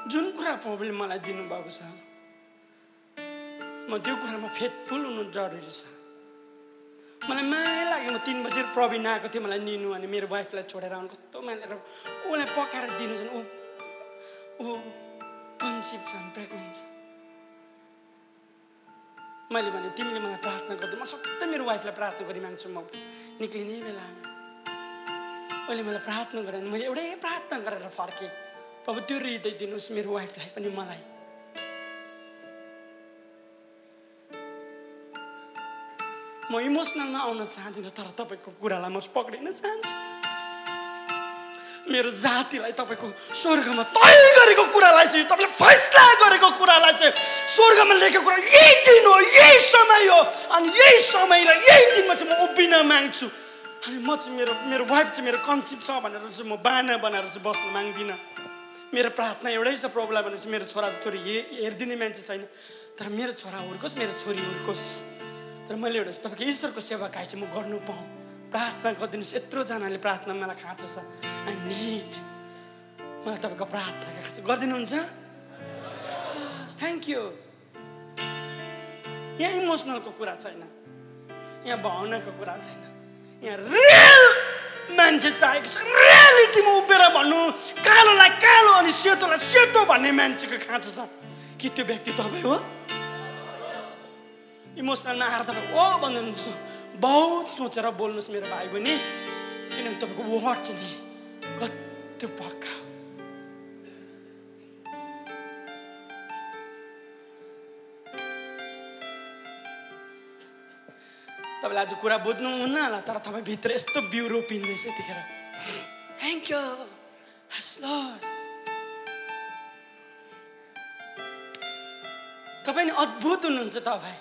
जुन कुरा प्रब्लम मलाई दिनुभएको छ, म त्यो कुरामा फेथफुल हुनु जरुरी छ। मलाई माया लाग्यो। म 3 बजी प्रवीण आएको थियो मलाई लिनु, अनि मेरो वाइफलाई छोडेर आउनु कस्तो मानेर उसलाई पकाएर दिनु छ। ऊ कन्सिभ छ, प्रेग्नेन्ट छ। मैले भने तिमीले मलाई प्रार्थना गर्दै, म सधैँ मेरो वाइफलाई प्रार्थना गरी माग्छु। म निक्लिने बेलामा उसले मलाई प्रार्थना गरेँ, मैले एउटै प्रार्थना गरेर फर्केँ। प्रभु त्यो हृदय दिनुहोस् मेरो वाइफलाई पनि मलाई। म इमोसनलमा आउन चाहदिनँ, तर तपाईँको कुरालाई म पक्रिन चाहन्छु। मेरो जातिलाई तपाईँको स्वर्गमा तय गरेको कुरालाई चाहिँ, तपाईँले फैसला गरेको कुरालाई चाहिँ स्वर्गमा लेखेको कुरा यही दिन हो, यही समय हो, अनि यही समय र यही दिनमा चाहिँ म उभिन माग्छु। अनि म चाहिँ मेरो वाइफ चाहिँ मेरो कन्सिभ छ भनेर चाहिँ म बाना बनाएर चाहिँ बस्न माग्दिनँ। मेरो प्रार्थना एउटै छ प्रभुलाई भने चाहिँ मेरो छोराछोरी हेरिदिने मान्छे छैन, तर मेरो छोरा हुर्कोस्, मेरो छोरी हुर्कोस्। तर मैले एउटा तपाईँको ईश्वरको सेवाकाई चाहिँ म गर्नु पाऊँ। प्रार्थना गरिदिनुहोस्। यत्रोजनाले प्रार्थना मलाई खाँचो छ। आई निड, मलाई तपाईँको प्रार्थना खाँचो गरिदिनुहुन्छ। Thank you. यहाँ इमोसनलको कुरा छैन, यहाँ भावनाको कुरा छैन, यहाँ रियल मान्छे चाहिएको छ। रियालिटीमा उभिएर भन्नु, कालोलाई कालो अनि सेतोलाई सेतो भन्ने मान्छेको खाँचो छ कि त्यो व्यक्ति तपाईँ हो। इमोसनलमा आएर तपाईँ ओ भन्नुहुन्छ, बहुत सोचेर बोल्नुहोस् मेरो भाइ बहिनी, किनभने तपाईँको वर्ड चाहिँ नि कति पक्का। तपाईँले आज कुरा बुझ्नुहुन्न होला, तर तपाईँ भित्र यस्तो बिउ रोपिँदैछ यतिखेर। Thank you lord. तपाईँ नि अद्भुत हुनुहुन्छ। तपाईँ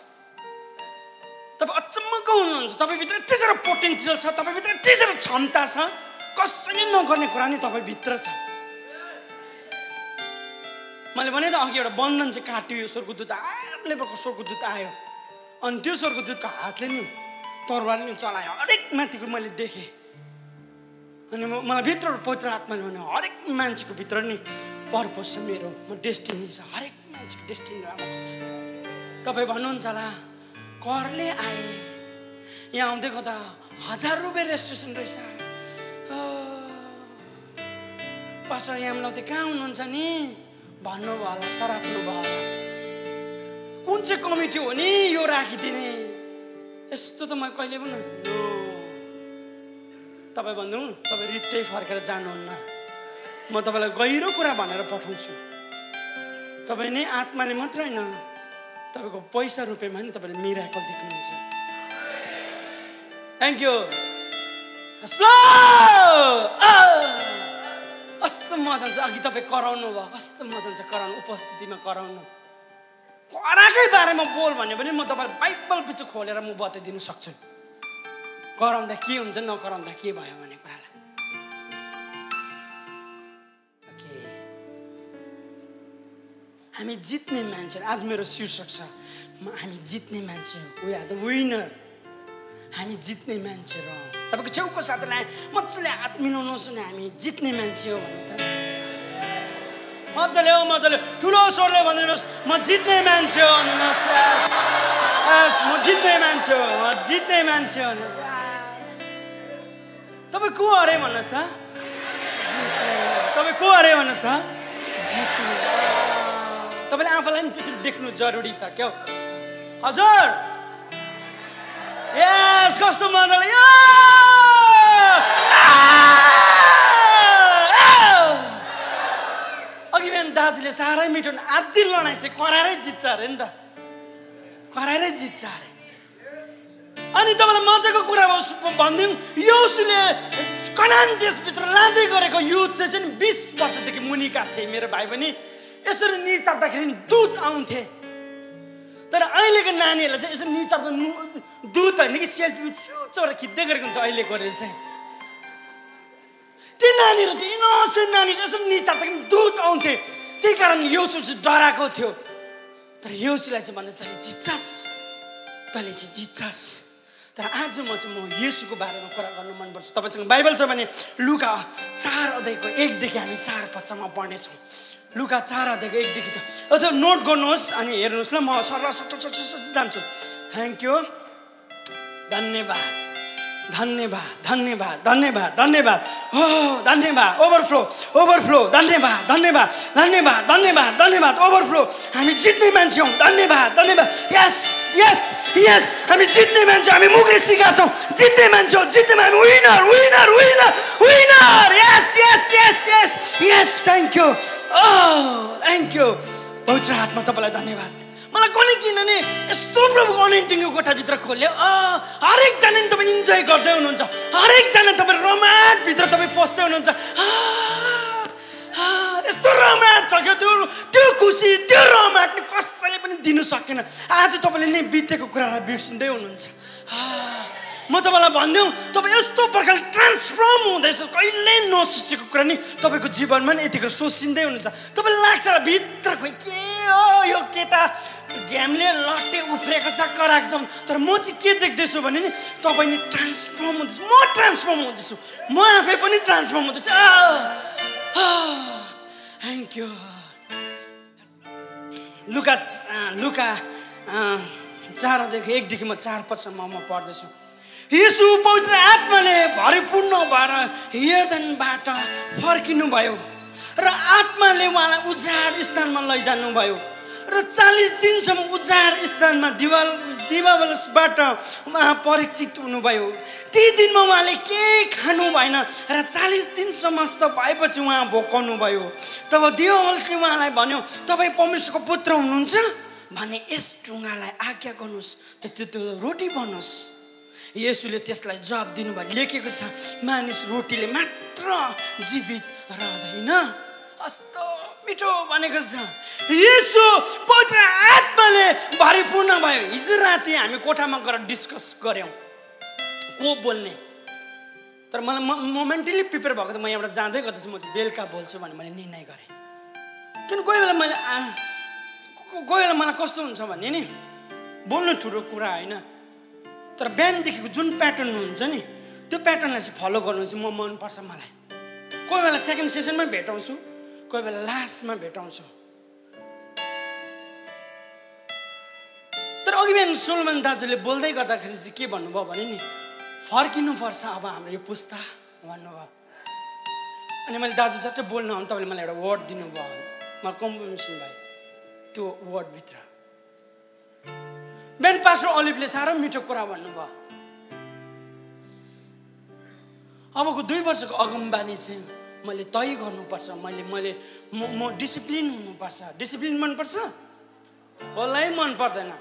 अचम्मको हुनुहुन्छ। तपाईँभित्र यति साह्रो पोटेन्सियल छ, तपाईँभित्र यति साह्रो क्षमता छ, कसैले नगर्ने कुरा नि तपाईँभित्र छ। मैले भने त अघि एउटा बन्धन चाहिँ काट्यो, स्वर्गदूत आयो, लेबरको स्वर्गदूत आयो, अनि त्यो स्वर्गदूतको हातले नि तरवारले नि चलायो। हरेक माथिको मैले देखेँ। अनि मलाई भित्र पवित्र आत्माले भने हरेक मान्छेको भित्र नि पर्पस छ मेरो, म डेस्टिनी छ। हरेक मान्छेको डेस्टिनी राम्रो खोज्छु। तपाईँ भन्नुहुन्छ होला करले आए, यहाँ आउँदै गर्दा 1000 रुपियाँ रेजिस्ट्रेसन रहेछ। पास्टर यामलाउ त कहाँ हुनुहुन्छ नि भन्नुभयो होला, सराप्नु भयो होला। कुन चाहिँ कमिटी हो नि यो राखिदिने? यस्तो त म कहिले पनि नो। तपाईँ भन्नु, तपाईँ रित्तै फर्केर जानुहुन्न। म तपाईँलाई गहिरो कुरा भनेर पठाउँछु। तपाईँ नै आत्माले मात्र होइन, तपाईँको पैसा रुपियाँमा नि तपाईँले मिराकल देख्नुहुन्छ। Thank you. कस्तो मजा आउँछ। अघि तपाईँ कराउनु भयो, कस्तो मजा आउँछ कराउनु, उपस्थितिमा कराउनु। कराकै बारेमा बोल भन्यो भने म तपाईँलाई बाइबल पछि खोलेर म बताइदिनु सक्छु। कराउँदा के हुन्छ, नकराउँदा के भयो भन्ने कुरालाई। हामी जित्ने मान्छे। आज मेरो शीर्षक छ हामी जित्ने मान्छे हो। We are the winner. हामी जित्ने मान्छे र तपाईको छेउको साथीलाई मजाले हात मिलाउनुहोस् न हामी जित्ने मान्छे हो भन्नुहोस् त। मजाले ठुलो स्वरले भनिदिनुहोस् म जित्ने मान्छे हो भन्नुहोस्। म जित्ने मान्छे हो, म जित्ने मान्छे हो भन्नुहोस्। तपाईँ को अरे भन्नुहोस् त। तपाईँ को अरे भन्नुहोस् त। जित्ने। तपाईँले आफूलाई नि त्यसरी देख्नु जरुरी छ क्या। हजुर यस कस्तो मजाले अघि बिहान दाजुले साह्रै मिठो आधी लडाइँ चाहिँ कराएरै जित्छ अरे नि त। कराएरै जित्छ अरे। अनि तपाईँलाई मजाको कुरा भनिदिउँ योसुले कनान देशभित्र लाँदै गरेको युथ चाहिँ 20 वर्षदेखि मुनिका थिए। मेरो भाइ पनि यसरी निचार्दाखेरि दूत आउँथे। तर अहिलेको नानीहरूलाई चाहिँ यसरी निचार्दा दूत होइन कि सेल्फी चुचोर खिच्दै गरेको हुन्छ अहिलेको चाहिँ। ती नानीहरू त्यो इनोसेन्ट नानी यसरी निचार्दाखेरि दूत आउँथे। त्यही कारण योसु चाहिँ डराएको थियो। तर योसुलाई चाहिँ भन्दै तैँले जित्छस्, तैँले चाहिँ जित्छस्। तर आज म येशूको बारेमा कुरा गर्नु मनपर्छ। तपाईँसँग बाइबल छ भने लुका 4 अध्यायको 1 देखि हामी 4 पदसम्म पढ्नेछौँ। लुका 4 अध्यायको 1 देखि त नोट गर्नुहोस् अनि हेर्नुहोस् ल। म सर जान्छु। थ्याङ्क यू, धन्यवाद, धन्यवाद, धन्यवाद, धन्यवाद, धन्यवाद, हो धन्यवाद, ओभरफ्लो, ओभरफ्लो, धन्यवाद, धन्यवाद, धन्यवाद, धन्यवाद, धन्यवाद, ओभरफ्लो। हामी जित्ने मान्छे हौँ। धन्यवाद, धन्यवाद, यस यस यस हामी जित्ने मान्छे। हामी मुखले सिकाएको छौँ जित्ने मान्छे हो, जित्ने मान्छे। Winner winner winner winner. Yes yes yes yes yes thank you, thank you. पवित्र आत्मा तपाईँलाई धन्यवाद। मलाई कुनै किनभने यस्तो प्रभुको अनएन्टिङको कोठाभित्र खोल्यो। हरेकजना नि तपाईँ इन्जोय गर्दै हुनुहुन्छ। हरेकजना तपाईँ रमाटभित्र तपाईँ पस्दै हुनुहुन्छ। यस्तो रमाट छ क्या त्यो खुसी त्यो रमाट नि कसैले पनि दिनु सकेन। आज तपाईँले नै बितेको कुरालाई बिर्सिँदै हुनुहुन्छ। म तपाईँलाई भनिदिउँ तपाईँ यस्तो प्रकारले ट्रान्सफर्म हुँदैछ। कहिल्यै नसोचेको कुरा नि तपाईँको जीवनमा नि यतिखेर सोचिँदै हुनुहुन्छ। तपाईँलाई लाग्छ भित्र खोइ के हो यो केटा झ्यामले लट्टे उफ्रेको छ कराएको छ। तर म चाहिँ के देख्दैछु भने नि तपाईँ नि ट्रान्सफर्म हुँदैछु। म ट्रान्सफर्म हुँदैछु। म आफै पनि ट्रान्सफर्म हुँदैछु। Thank you. लुका 4 देखि म 4 पदसम्म म पढ्दैछु। येशू पवित्र आत्माले भरिपूर्ण भएर यर्दनबाट फर्किनु भयो र आत्माले उहाँलाई उजाड स्थानमा लैजानु भयो र 40 दिनसम्म उजाड स्थानमा दिवावलसबाट उहाँ परीक्षित हुनुभयो। ती दिनमा उहाँले केही खानु भएन र 40 दिनसम्म भएपछि उहाँ भोकाउनु भयो। तब दिवावलसले उहाँलाई भन्यो तपाईँ परमेश्वरको पुत्र हुनुहुन्छ भने यस ढुङ्गालाई आज्ञा गर्नुहोस् त्यो रोटी बनोस्। येशूले त्यसलाई जवाब दिनुभयो लेखेको छ मानिस रोटीले मात्र जीवित रहँदैन। कस्तो मिठो भनेको छ। येशू पवित्र आत्माले भरिपूर्ण भयो। हिजो राति हामी कोठामा गएर डिस्कस गऱ्यौँ को बोल्ने। तर मलाई मोमेन्टली प्रिपेयर भएको त म यहाँबाट जाँदै गर्दैछु म चाहिँ बेलुका बोल्छु भने मैले निर्णय गरेँ। किन कोही बेला मलाई कस्तो हुन्छ भने नि बोल्नु ठुलो कुरा होइन। तर बिहानदेखिको जुन प्याटर्न हुन्छ नि त्यो प्याटर्नलाई चाहिँ फलो गर्नु चाहिँ मनपर्छ मलाई। कोही बेला सेकेन्ड सेसनमा भेटाउँछु, कोही बेला लास्टमा भेटाउँछु। तर अघि बिहान सोलोमन दाजुले बोल्दै गर्दाखेरि चाहिँ के भन्नुभयो भने नि फर्किनुपर्छ अब हाम्रो यो पुस्ता भन्नुभयो। अनि मैले दाजु जति बोल्न आउनु तपाईँले मलाई एउटा वर्ड दिनुभयो। मलाई कम्प्लिमेन्सन भयो त्यो वर्डभित्र। बिहान पास्टर अलिफले साह्रो मिठो कुरा भन्नुभयो। अबको 2 वर्षको अगमबानी चाहिँ मैले तय गर्नुपर्छ। म डिसिप्लिन हुनुपर्छ। डिसिप्लिन मनपर्छ? कसलाई मन पर्दैन।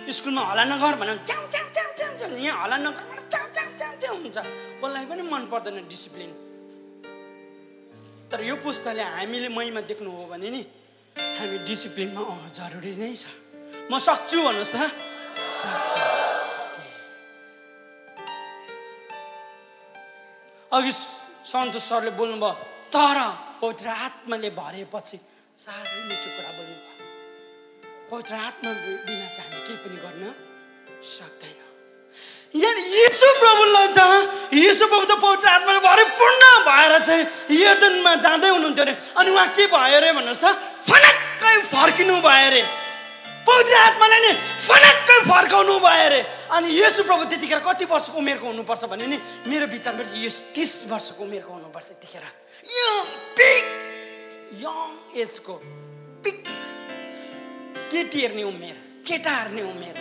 स्कुलमा हल्ला नगर भने च्याउ च्याउ च्याउ च्याउ च्याउ, यहाँ हल्ला नगर भने च्याउ च्याउ च्याउ च्याउ हुन्छ। कसलाई पनि मन पर्दैन डिसिप्लिन। तर यो पुस्ताले हामीले महिमा देख्नु हो भने नि हामी डिसिप्लिनमा आउनु जरुरी नै छ। म सक्छु भन्नुहोस् त। सक्छु। अघि सन्तोष सरले बोल्नुभयो तर पवित्र आत्माले भरेपछि साह्रै मिठो कुरा बोल्नुभयो। पवित्र आत्मा बिना चाहिँ हामी केही पनि गर्न सक्दैन। यहाँ येशू प्रभुलाई त येशू प्रभु त पवित्र आत्माले भरिपूर्ण भएर चाहिँ यर्दनमा जाँदै हुनुहुन्थ्यो अरे। अनि उहाँ के भयो अरे भन्नुहोस् त, फनक्कै फर्किनु भयो अरे। पवित्र आत्माले नि फनक्कै फर्काउनु भयो अरे। अनि येशू प्रभु त्यतिखेर कति वर्षको उमेरको हुनुपर्छ भने नि मेरो विचारमा येशू 30 वर्षको उमेरको हुनुपर्छ त्यतिखेर। यङ एजको पिक, केटी हेर्ने उमेर, केटा हेर्ने उमेर,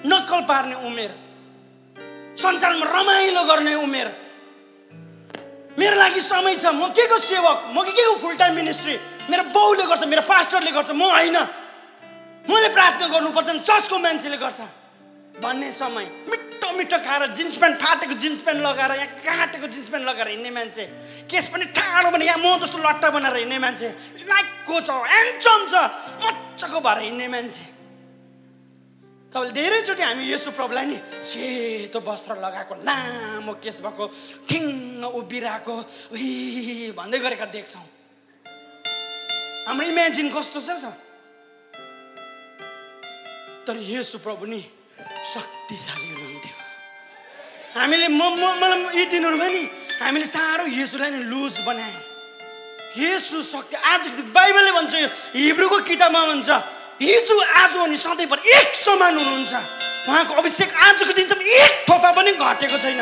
नक्कल पार्ने उमेर, संसारमा रमाइलो गर्ने उमेर। मेरो लागि समय छ, म के को सेवक, म के को फुल टाइम मिनिस्ट्री, मेरो बाउले गर्छ, मेरो पास्टरले गर्छ, म होइन, मैले प्रार्थना गर्नुपर्छ, चर्चको मान्छेले गर्छ भन्ने समय। मिठो मिठो खाएर जिन्स प्यान्ट, फाटेको जिन्स प्यान्ट लगाएर, यहाँ काटेको जिन्स प्यान्ट लगाएर हिँड्ने मान्छे, केस पनि ठाडो भने यहाँ म जस्तो लट्टा बनाएर हिँड्ने मान्छे, लाइकको छ, ह्यान्डसम छ, मजाको भएर हिँड्ने मान्छे। तपाईँले धेरैचोटि हामी येशू प्रभुलाई नि सेतो वस्त्र लगाएको, लामो केस भएको, ठिङ्ग उभिरहेको भन्दै गरेका देख्छौँ। हाम्रो इमेजिन कस्तो छ। तर येशू प्रभु नि शक्तिशाली हुनुहुन्थ्यो। हामीले मलाई यी दिनहरूमा नि हामीले साह्रो येशूलाई नि लुज बनायौँ। येशू शक्ति, आज बाइबलले भन्छ, हिब्रूको किताबमा भन्छ, हिजो आज अनि सधैँभरि एक समान हुनुहुन्छ। उहाँको अभिषेक आजको दिनसम्म एक थोपा पनि घटेको छैन।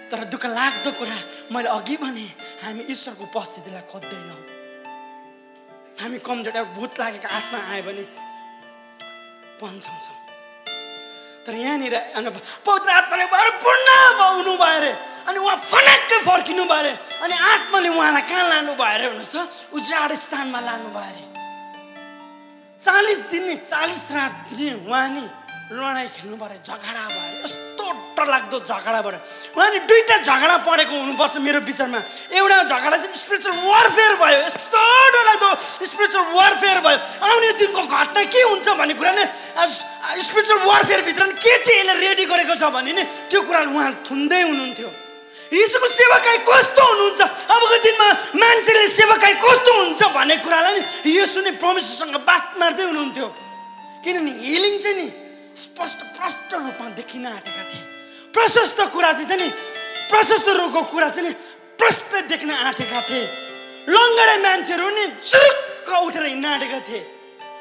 तर दुःख लाग्दो कुरा मैले अघि भने, हामी ईश्वरको उपस्थितिलाई खोज्दैनौँ। हामी कमजोर, भूत लागेको आत्मा आयो भने पन्छाउँछौँ। तर यहाँनिर पवित्र आत्माले भरिपूर्ण हुनु भयो अरे। अनि उहाँ फनक्कै फर्किनु भयो अरे। अनि आत्माले उहाँलाई कहाँ लानु भयो अरे भन्नुहोस् त, उजाड स्थानमा लानु भयो अरे। 40 दिन नि 40 रात उहाँ नि लडाइँ खेल्नु पर्यो, झगडा भयो। यस्तो डरलाग्दो झगडा भयो। उहाँ नि 2टा झगडा परेको हुनुपर्छ मेरो विचारमा। एउटा झगडा चाहिँ स्पिरिचुअल वारफेयर भयो, यस्तो डरलाग्दो स्पिरिचुअल वारफेयर भयो। आउने दिनको घटना के हुन्छ भन्ने कुरा नै स्पिरिचुअल वारफेयरभित्र के चाहिँ यसले रेडी गरेको छ भने नि त्यो कुरा उहाँ थुन्दै हुनुहुन्थ्यो। यीशुको सेवकाई कस्तो हुनुहुन्छ, अबको दिनमा मान्छेले सेवकाई कस्तो हुन्छ भन्ने कुरालाई नि येशू नै परमेश्वरसँग बात मार्दै हुनुहुन्थ्यो। किनभने हिलिङ चाहिँ नि स्पष्ट रूपमा देखिन आँटेका थिए। प्रशस्त कुरा चाहिँ नि, प्रशस्त रोगको कुरा चाहिँ नि प्रष्ट देख्न आँटेका थिए। लङ्गडे मान्छेहरू नि चुरुक्क उठेर हिँड्न आँटेका थिए।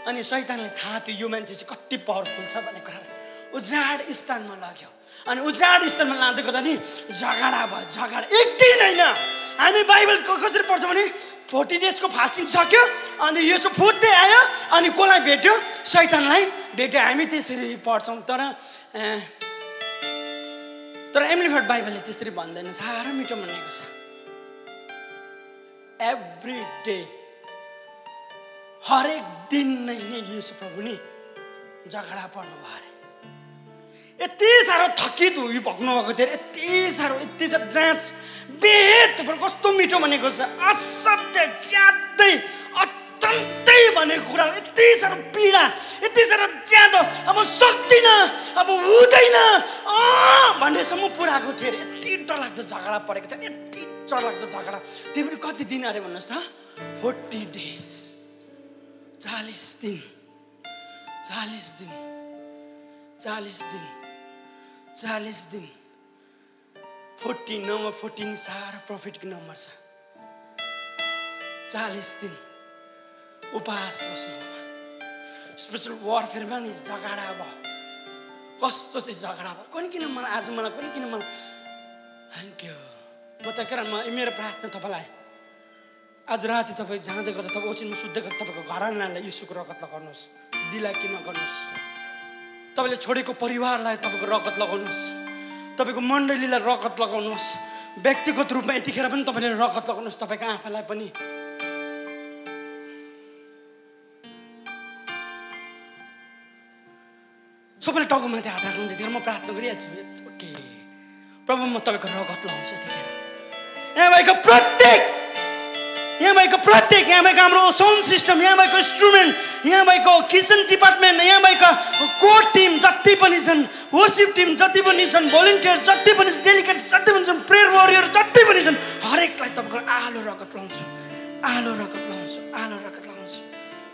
अनि शैतानले थाहा थियो यो मान्छे चाहिँ कति पावरफुल छ भन्ने कुरालाई उजाड स्थानमा लाग्यो। अनि उजाड स्थानमा लाँदै गर्दा नि झगडा भयो। झगडा एक दिन होइन। हामी बाइबल कसरी पढ्छौँ भने 40 डेजको फास्टिङ सक्यो, अनि यसो फुट्दै आयो, अनि कसलाई भेट्यो, शैतानलाई भेट्यो। हामी त्यसरी पढ्छौँ। तर एम्प्लिफाइड बाइबलले त्यसरी भन्दैन। साह्रो मिठो भनेको छ, एभ्री डे, हरेक दिन नै येशू प्रभु नि झगडा पर्नु भयो अरे। यति साह्रो थकित भग्नु भएको थियो, यति साह्रो जाँच बेहेद कस्तो मिठो भनेको छ, असाध्य ज्यादै अत्यन्तै भनेको कुरा, यति साह्रो पीडा, यति साह्रो ज्यादा, अब सक्दिनँ, अब हुँदैन भन्नेसम्म पुऱ्याएको थियो अरे। यति डरलाग्दो झगडा परेको थियो, यति डरलाग्दो झगडा। त्यो पनि कति दिन अरे भन्नुहोस् त, 40 डेज, 40 दिन, 40 दिन, 40 दिन, 40 दिन। 40 नम्बर 14 साह्रो प्रफिटको नम्बर छ। 40 दिन उपवास बस्नुभयो। स्पिरिचुअल वारफेयरमा नि झगडा भयो। कस्तो चाहिँ झगडा भयो, कुनै किन मलाई आज, मलाई कुनै किन मलाई। Thank you. म त मेरो प्रार्थना तपाईँलाई, आज राति तपाईँ जाँदै गर्दा, तपाईँ ओछिनमा सुत्दै गर्दा तपाईँको घरनालाई यीशुको रगत लगाउनुहोस्, दिला कि नगर्नुहोस्। तपाईँले छोडेको परिवारलाई तपाईँको रगत लगाउनुहोस्, तपाईँको मण्डलीलाई रगत लगाउनुहोस्, व्यक्तिगत रूपमा यतिखेर पनि तपाईँले रगत लगाउनुहोस्, तपाईँको आँखालाई पनि। सबैले टाउकोमाथि हात राख्नु। त्यतिखेर म प्रार्थना गरिहाल्छु। ओके प्रभु, म तपाईँको रगत लगाउँछु। त्यतिखेर यहाँ भएको प्रत्येक, यहाँ भएको हाम्रो साउन्ड सिस्टम, यहाँ भएको इन्स्ट्रुमेन्ट, यहाँ भएको किचन डिपार्टमेन्ट, यहाँ भएको कोर टिम जति पनि छन्, वर्सिप टिम जति पनि छन्, भोलिन्टियर जति पनि छन्, डेलिगेट्स जति पनि छन्, प्रेयर वरियर जति पनि छन्, हरेकलाई तपाईँको आलो रगत लाउँछु, आलो रगत लाउँछु, आलो रगत लाउँछु,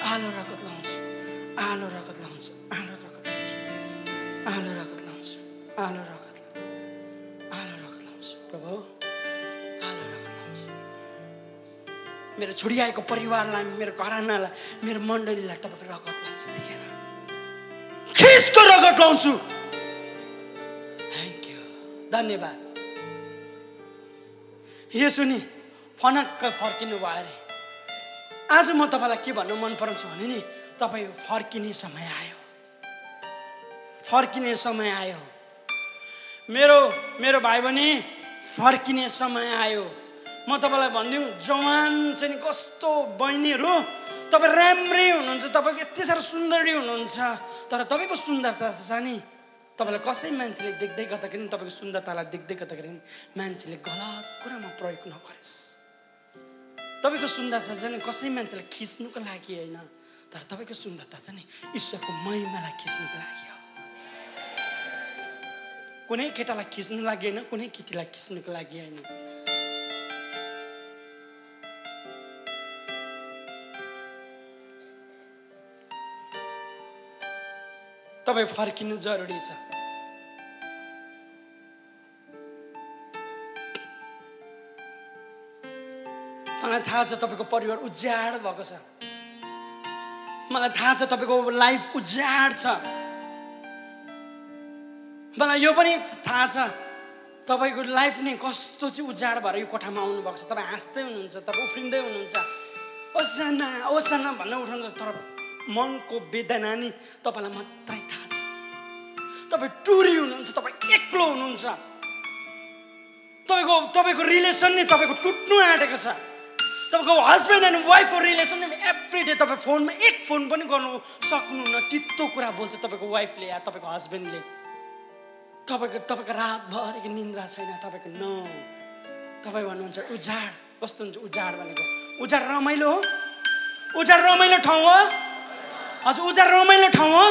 आलो रगत लाउँछु, आलो रगत लाउँछु, आलो रगत लाउँछु, आलो रगत लाउँछु, आलो रगत, आलो रगत लाउँछु। प्रभु आलो रगत लाउँछु। मेरो छोडिआएको परिवारलाई, मेरो घरानालाई, मेरो मण्डलीलाई तपाईँको रगत लाउँछु देखेर ख्रिस्टको रगत लाउँछु। थ्याङ्क यू, धन्यवाद। येशू नि फनक्क फर्किनु भयो अरे। आज म तपाईँलाई के भन्नु मन पराउँछु भने नि, तपाईँ फर्किने समय आयो, फर्किने समय आयो। मेरो भाइ बहिनी फर्किने समय आयो। म तपाईँलाई भनिदिउँ, जवान चाहिँ नि कस्तो बहिनीहरू, तपाईँ राम्रै हुनुहुन्छ, तपाईँको यति साह्रो सुन्दरी हुनुहुन्छ, तर तपाईँको सुन्दरता छ नि, तपाईँलाई कसै मान्छेले देख्दै गर्दाखेरि तपाईँको सुन्दरतालाई देख्दै गर्दाखेरि मान्छेले गलत कुरामा प्रयोग नगरोस्। तपाईँको सुन्दरता चाहिँ कसै मान्छेलाई खिच्नुको लागि होइन, तर तपाईँको सुन्दरता चाहिँ नि ईश्वरको महिमालाई खिच्नुको लागि हो। कुनै केटालाई खिच्नु लागि होइन, कुनै केटीलाई खिच्नुको लागि होइन। तपाईँ फर्किनु जरुरी छ। मलाई थाहा छ तपाईँको परिवार उज्याड भएको छ, मलाई थाहा छ तपाईँको लाइफ उज्याड छ, मलाई यो पनि थाहा छ तपाईँको लाइफ नै कस्तो चाहिँ उज्याड भएर यो कोठामा आउनुभएको छ। तपाईँ हाँस्दै हुनुहुन्छ, तपाईँ उफ्रिँदै हुनुहुन्छ, ओसाना ओसाना भन्दै उठाउनुहुन्छ, तर मनको वेदना नि तपाईँलाई मात्रै थाहा छ। तपाईँ टुरी हुनुहुन्छ, तपाईँ एक्लो हुनुहुन्छ, तपाईँको रिलेसन नि तपाईँको टुट्नु आँटेको छ। तपाईँको हस्बेन्ड एन्ड वाइफको रिलेसन एभ्री डे तपाईँ फोनमा एक फोन पनि गर्नु सक्नुहुन्न, तितो कुरा बोल्छ तपाईँको वाइफले या तपाईँको हस्बेन्डले। तपाईँको रातभरिको निन्द्रा छैन, तपाईँको नो। तपाईँ भन्नुहुन्छ उजाड। कस्तो हुन्छ उजाड भनेको? उजाड रमाइलो हो, उजाड रमाइलो ठाउँ हो। हजुर, उजाड रमाइलो ठाउँ हो।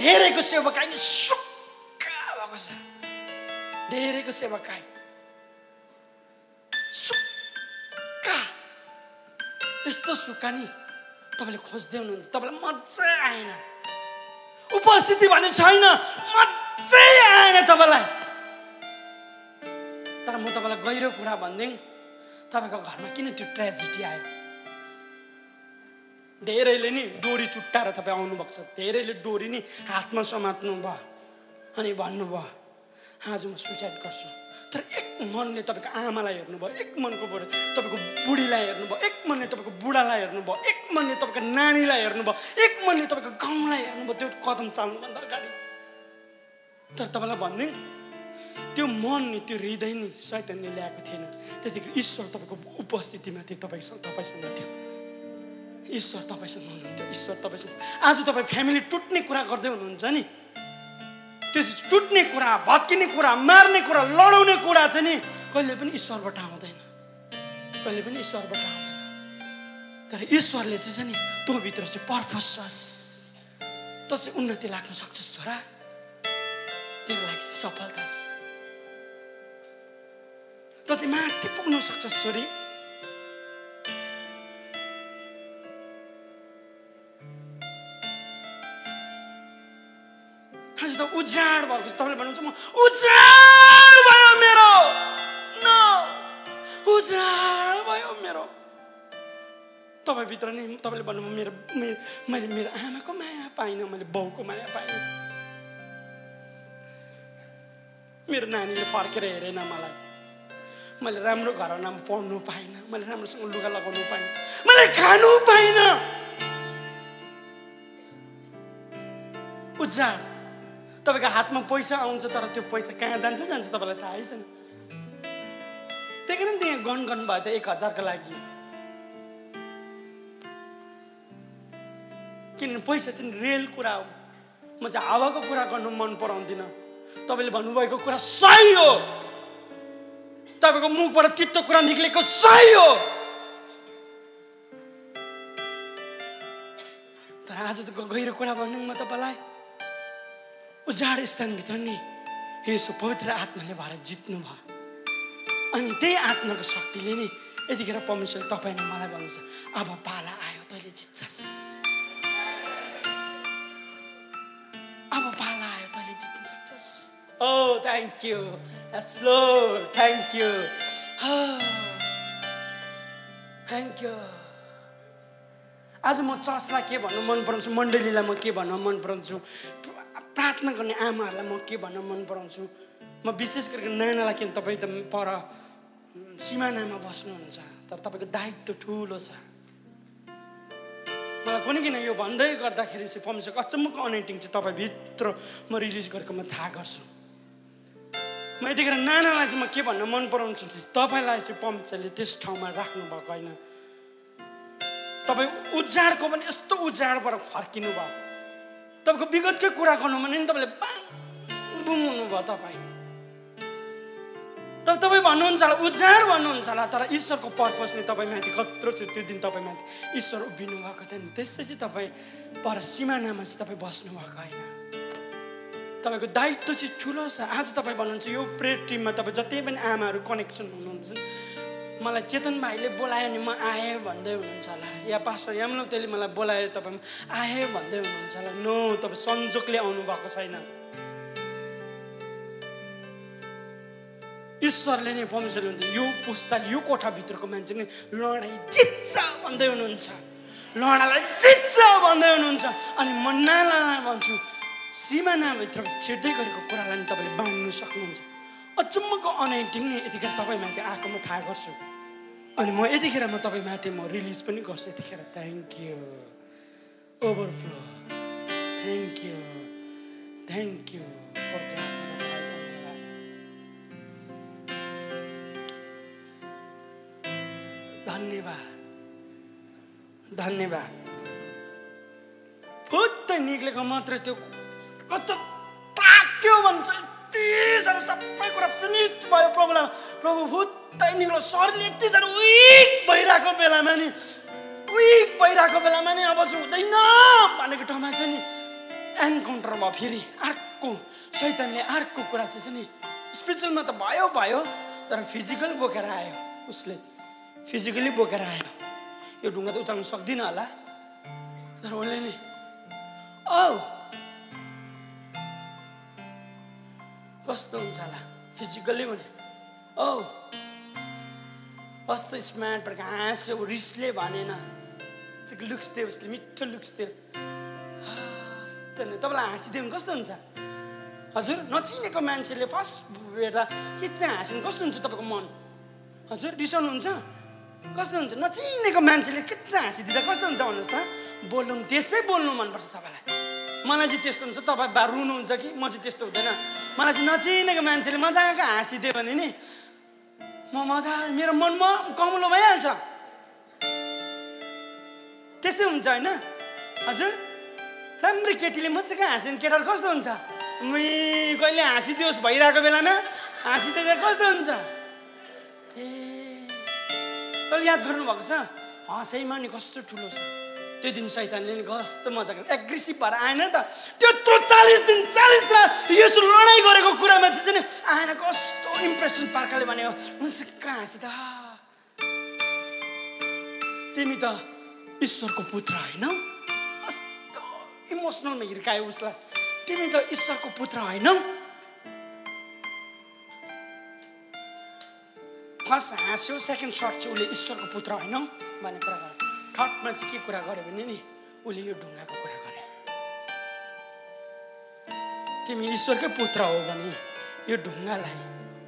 धेरैको सेवकाई नि सुक्खा भएको छ, धेरैको सेवकाई सुक्खा, यस्तो सुक्खा नि तपाईँले खोज्दै हुनुहुन्छ, तपाईँलाई मजा आएन, उपस्थिति भन्ने छैन, मजै आएन तपाईँलाई। तर म तपाईँलाई गहिरो कुरा भनिदिउँ, तपाईँको घरमा किन त्यो ट्रेजेडी आयो? धेरैले नि डोरी चुट्टाएर तपाईँ आउनुभएको छ, धेरैले डोरी नि हातमा समात्नु भयो अनि भन्नुभयो आज म सुसाइड गर्छु। तर एक मनले तपाईँको आमालाई हेर्नुभयो, एक मनको तपाईँको बुढीलाई हेर्नुभयो, एक मनले तपाईँको बुढालाई हेर्नुभयो, एक मनले तपाईँको नानीलाई हेर्नुभयो, एक मनले तपाईँको गाउँलाई हेर्नुभयो त्यो कदम चाल्नुभन्दा अगाडि। तर तपाईँलाई भनिदिउँ, त्यो मन नि त्यो हृदय नि शैतानले ल्याएको थिएन, त्यतिखेर ईश्वर तपाईँको उपस्थितिमा थियो, तपाईँसँग थियो, ईश्वर तपाईँसँग हुनुहुन्थ्यो, ईश्वर तपाईँसँग। आज तपाईँ फ्यामिली टुट्ने कुरा गर्दै हुनुहुन्छ नि, त्यो टुट्ने कुरा, भत्किने कुरा, मार्ने कुरा, लडाउने कुरा चाहिँ नि कहिले पनि ईश्वरबाट आउँदैन, कहिले पनि ईश्वरबाट आउँदैन। तर ईश्वरले चाहिँ नि तँ भित्र चाहिँ पर्पस छ, तँ चाहिँ उन्नति लाग्न सक्छस् छोरा, तेरो लागि सफलता छ, तँ चाहिँ माथि पुग्न सक्छस् छोरी। त उजाड भएको छ, तपाईँले भन्नुहुन्छ म उजाड भयो मेरो, न उजाड भयो मेरो। तपाईँभित्र नि तपाईँले भन्नुभयो मैले मेरो आमाको माया पाइनँ, मैले बाउको माया पाइनँ, मेरो नानीले फर्केर हेरेन मलाई, मैले राम्रो घरमा पढ्नु पाइनँ, मैले राम्रोसँग लुगा लगाउनु पाइनँ, मैले खानु पाइनँ। उजाड। तपाईँको हातमा पैसा आउँछ, तर त्यो पैसा कहाँ जान्छ तपाईँलाई थाहै छैन। त्यही कारण त्यहाँ गन भयो त 1000को लागि, किनभने पैसा चाहिँ रियल कुरा हो। म चाहिँ हावाको कुरा गर्नु मन पराउँदिनँ। तपाईँले भन्नुभएको कुरा सही हो, तपाईँको मुखबाट तितो कुरा निक्लेको सही हो, तर आज त गहिरो कुरा भन्नु म तपाईँलाई, उजाड स्थानभित्र नि यसो पवित्र आत्माले भएर जित्नु भयो, अनि त्यही आत्माको शक्तिले नि यतिखेर परमेश्वरले तपाईले मलाई भन्नुहुन्छ अब पाला आयो तैँले जित्छस् अब पाला आयो तैँले जित्न सक्छस् Oh thank you yes Lord thank you thank you आज म चर्चलाई के भन्न मन पराउँछु मण्डलीलाई म के भन्न मन पराउँछु प्रार्थना गर्ने आमाहरूलाई म के भन्न मन पराउँछु म विशेष गरी नानालाई किन तपाईँ त पर सिमानामा बस्नुहुन्छ तर तपाईँको दायित्व ठुलो छ मलाई कुनै किन यो भन्दै गर्दाखेरि चाहिँ परमेश्वरको अचम्मको अनैटिङ चाहिँ तपाईँभित्र म रिलिज गरेको म थाहा गर्छु म यतिखेर नानालाई चाहिँ म के भन्न मन पराउँछु तपाईँलाई चाहिँ परमेश्वरले त्यस ठाउँमा राख्नु भएको होइन तपाईँ उजाडको पनि यस्तो उजाडबाट फर्किनु भयो तपाईँको विगतकै कुरा गर्नु भने नि तपाईँले बुङ हुनुभयो तपाईँ भन्नुहुन्छ होला उजाड भन्नुहुन्छ होला तर ईश्वरको पर्पस नै तपाईँ माथि कत्रो थियो त्यो दिन तपाईँ माथि ईश्वर उभिनु भएको थियो नि त्यसपछि तपाईँ पर सिमानामा चाहिँ तपाईँ बस्नु भएको होइन तपाईँको दायित्व चाहिँ ठुलो छ आज तपाईँ भन्नुहुन्छ यो प्रेयर टिममा तपाईँ जति पनि आमाहरू कनेक्सन हुनुहुन्छ मलाई चेतन भाइले बोलायो नि म आएँ भन्दै हुनुहुन्छ होला या पास्टर यामलौतेले मलाई बोलायो तपाईँ आएँ भन्दै हुनुहुन्छ होला नो तपाईँ संजोगले आउनु भएको छैन ईश्वरले नै परमेश्वरले हुन्छ यो पुस्ताले यो कोठाभित्रको मान्छे नै लडाइँ जित्छ भन्दै हुनुहुन्छ लडाइँलाई जित्छ भन्दै हुनुहुन्छ अनि म नानालाई भन्छु सिमानाभित्र छिर्दै गरेको कुरालाई नि तपाईँले बाँड्नु सक्नुहुन्छ अचम्मको अनैटिङ नै यतिखेर तपाईँ माथि आएको म थाहा गर्छु अनि म यतिखेर म तपाईँ माथि म रिलिज पनि गर्छु यतिखेर thank you overflow thank you धन्यवाद फुत्तै निक्लेको मात्रै त्यो कस्तो ताक्यो भन्छ यति साह्रो सबै कुरा फिनिट भयो प्रभु फुत्तै निक्लो शरीरले यति साह्रो विक भइरहेको बेलामा नि अब चाहिँ हुँदैन भनेको ठाउँमा चाहिँ नि एन्काउन्टर भयो फेरि अर्को शैतानले अर्को कुरा चाहिँ नि स्पिरिचुअलमा त भयो तर फिजिकल बोकेर आयो उसले फिजिकली बोकेर आयो यो ढुङ्गा त उचाल्नु सक्दिनँ होला तर उसले नि कस्तो हुन्छ होला फिजिकल्ली भने कस्तो स्मार्ट प्रकार हाँस्यो रिसले भनेन लुक्स थियो उसले मिठो लुक्स थियो तपाईँलाई हाँसिदियो भने कस्तो हुन्छ हजुर नचिनेको मान्छेले फर्स्ट हेर्दा के चाहिँ हाँस्यो भने कस्तो हुन्छ तपाईँको मन हजुर रिसाउनुहुन्छ कस्तो हुन्छ नचिनेको मान्छेले के चाहिँ हाँसिदिँदा कस्तो हुन्छ भन्नुहोस् त बोल्नु त्यसै बोल्नु मनपर्छ तपाईँलाई मलाई चाहिँ त्यस्तो हुन्छ तपाईँ बा रुनुहुन्छ कि म चाहिँ त्यस्तो हुँदैन मलाई चाहिँ नचिनेको मान्छेले मजाको हाँसिदियो भने नि म मजा मेरो मनमा कमुलो भइहाल्छ त्यस्तै हुन्छ होइन हजुर राम्रै केटीले मजाको हाँस्यो भने केटाहरू कस्तो हुन्छ कहिले हाँसिदियोस् भइरहेको बेलामा हाँसिदिँदा कस्तो हुन्छ तैँले याद गर्नुभएको छ हँसैमा नि कस्तो ठुलो छ त्यो दिन शैतानले नि कस्तो मजाको एग्रेसिभ भएर आएन त त्यत्रो 40 दिन 40 रात यसो लडाइँ गरेको कुरामा चाहिँ नि आएन कस्तो इम्प्रेसन पार्काले भन्यो कहाँ हाँसी त तिमी त ईश्वरको पुत्र होइनौ कस्तो इमोसनलमा हिर्कायो उसलाई तिमी त ईश्वरको पुत्र होइनौ फर्स्ट हाँस्यो सेकेन्ड सर्ट चाहिँ उसले ईश्वरको पुत्र होइनौ भन्ने कुरा गर्यो थर्डमा चाहिँ के कुरा गर्यो भने नि उसले यो ढुङ्गाको कुरा गर्यो तिमी ईश्वरकै पुत्र हो भने यो ढुङ्गालाई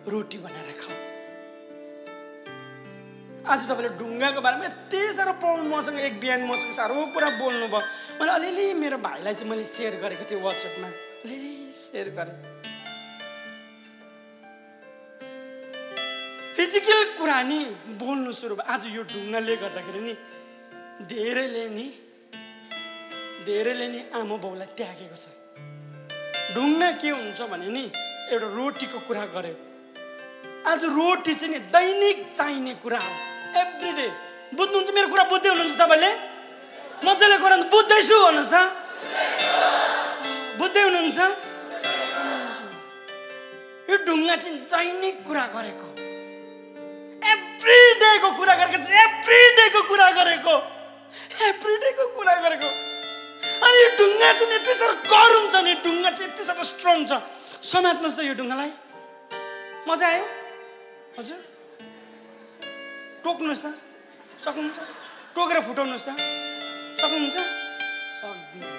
रोटी बनाएर खाऊ आज तपाईँले ढुङ्गाको बारेमा यति साह्रो प्रब्लम मसँग एक बिहान मसँग साह्रो कुरा बोल्नु भयो मैले अलिअलि मेरो भाइलाई चाहिँ मैले सेयर गरेको थिएँ वाट्सएपमा अलिअलि सेयर गरेँ फिजिकल कुरा नि बोल्नु सुरु भयो आज यो ढुङ्गाले गर्दाखेरि नि धेरैले नि आमा बाउलाई त्यागेको छ ढुङ्गा के हुन्छ भने नि एउटा रोटीको कुरा गर्यो आज रोटी चाहिँ नि दैनिक चाहिने कुरा हो एभ्रीडे बुझ्नुहुन्छ मेरो कुरा बुझ्दै हुनुहुन्छ तपाईँले मजाले कुरा बुझ्दैछु भन्नुहोस् त बुझ्दै हुनुहुन्छ यो ढुङ्गा चाहिँ दैनिक कुरा गरेको एभ्री डेको कुरा गरेको छ, एभ्री डेको कुरा गरेको, एभ्री डेको कुरा गरेको। अनि यो ढुङ्गा चाहिँ यति साह्रो गरम छ नि, ढुङ्गा चाहिँ यति साह्रो स्ट्रङ छ। समात्नुहोस् त यो ढुङ्गालाई। मजा आयो हजुर? टोक्नुहोस् त, सक्नुहुन्छ? टोकेर फुटाउनुहोस् त, सक्नुहुन्छ? सक्दिनँ।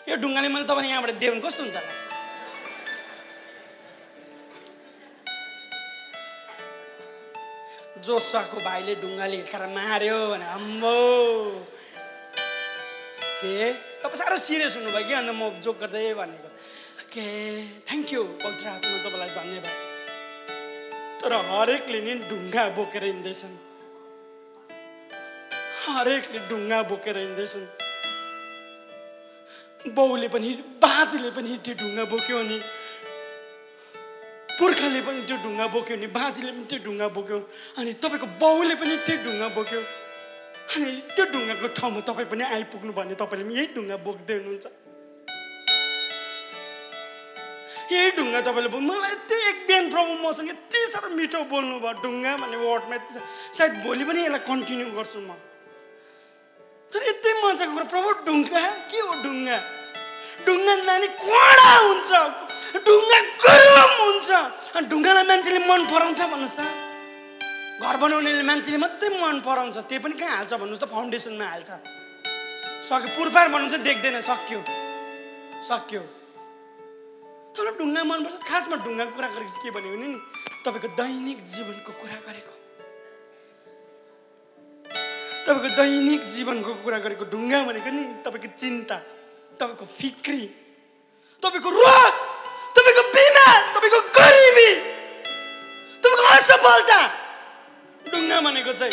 यो ढुङ्गाले मैले तपाईँलाई यहाँबाट दियो भने कस्तो हुन्छ होला? जोसाको भाइले ढुङ्गाले हिर्काएर मार्यो भने अम्बो के तपाईँ साह्रो सिरियस हुनुभयो कि? अन्त म जोक गर्दै भनेको के। थ्याङ्क यू पवित्र आत्मा, तपाईँलाई धन्यवाद। तर हरेकले नि ढुङ्गा बोकेर हिँड्दैछन्, हरेकले ढुङ्गा बोकेर हिँड्दैछन्। बाउले पनि बाजेले पनि त्यो ढुङ्गा बोक्यो नि, पुर्खाले पनि त्यो ढुङ्गा बोक्यो नि, बाजेले पनि त्यो ढुङ्गा बोक्यो, अनि तपाईँको बाउले पनि त्यो ढुङ्गा बोक्यो। अनि त्यो ढुङ्गाको ठाउँमा तपाईँ पनि आइपुग्नु भने तपाईँले पनि यही ढुङ्गा बोक्दै हुनुहुन्छ। यही ढुङ्गा तपाईँले मलाई यति एक बिहान प्रभु मसँग यति साह्रो मिठो बोल्नु भयो ढुङ्गा भन्ने वर्डमा, यति सायद भोलि पनि यसलाई कन्टिन्यू गर्छु म। तर यति मजाको कुरा, प्रभु ढुङ्गा के हो? ढुङ्गा ढुङ्गा नानी कडा हुन्छ, ढुङ्गा गरम हुन्छ। अनि ढुङ्गालाई मान्छेले मन पराउँछ भन्नुहोस् त? घर बनाउनेले मान्छेले मात्रै मन पराउँछ, त्यही पनि कहाँ हाल्छ भन्नुहोस् त? फाउन्डेसनमा हाल्छ। सक्यो, पुरपार बनाउँछ, देख्दैन, सक्यो सक्यो। तर ढुङ्गा मनपर्छ। खासमा ढुङ्गाको कुरा गरेको चाहिँ के भन्यो भने नि, तपाईँको दैनिक जीवनको कुरा गरेको, तपाईँको दैनिक जीवनको कुरा गरेको। ढुङ्गा भनेको नि तपाईँको चिन्ता, तपाईँको फिक्री, तपाईँको रोग, तपाईँको बिमार, तपाईँको गरिबी, तपाईँको असफलता, ढुङ्गा भनेको चाहिँ।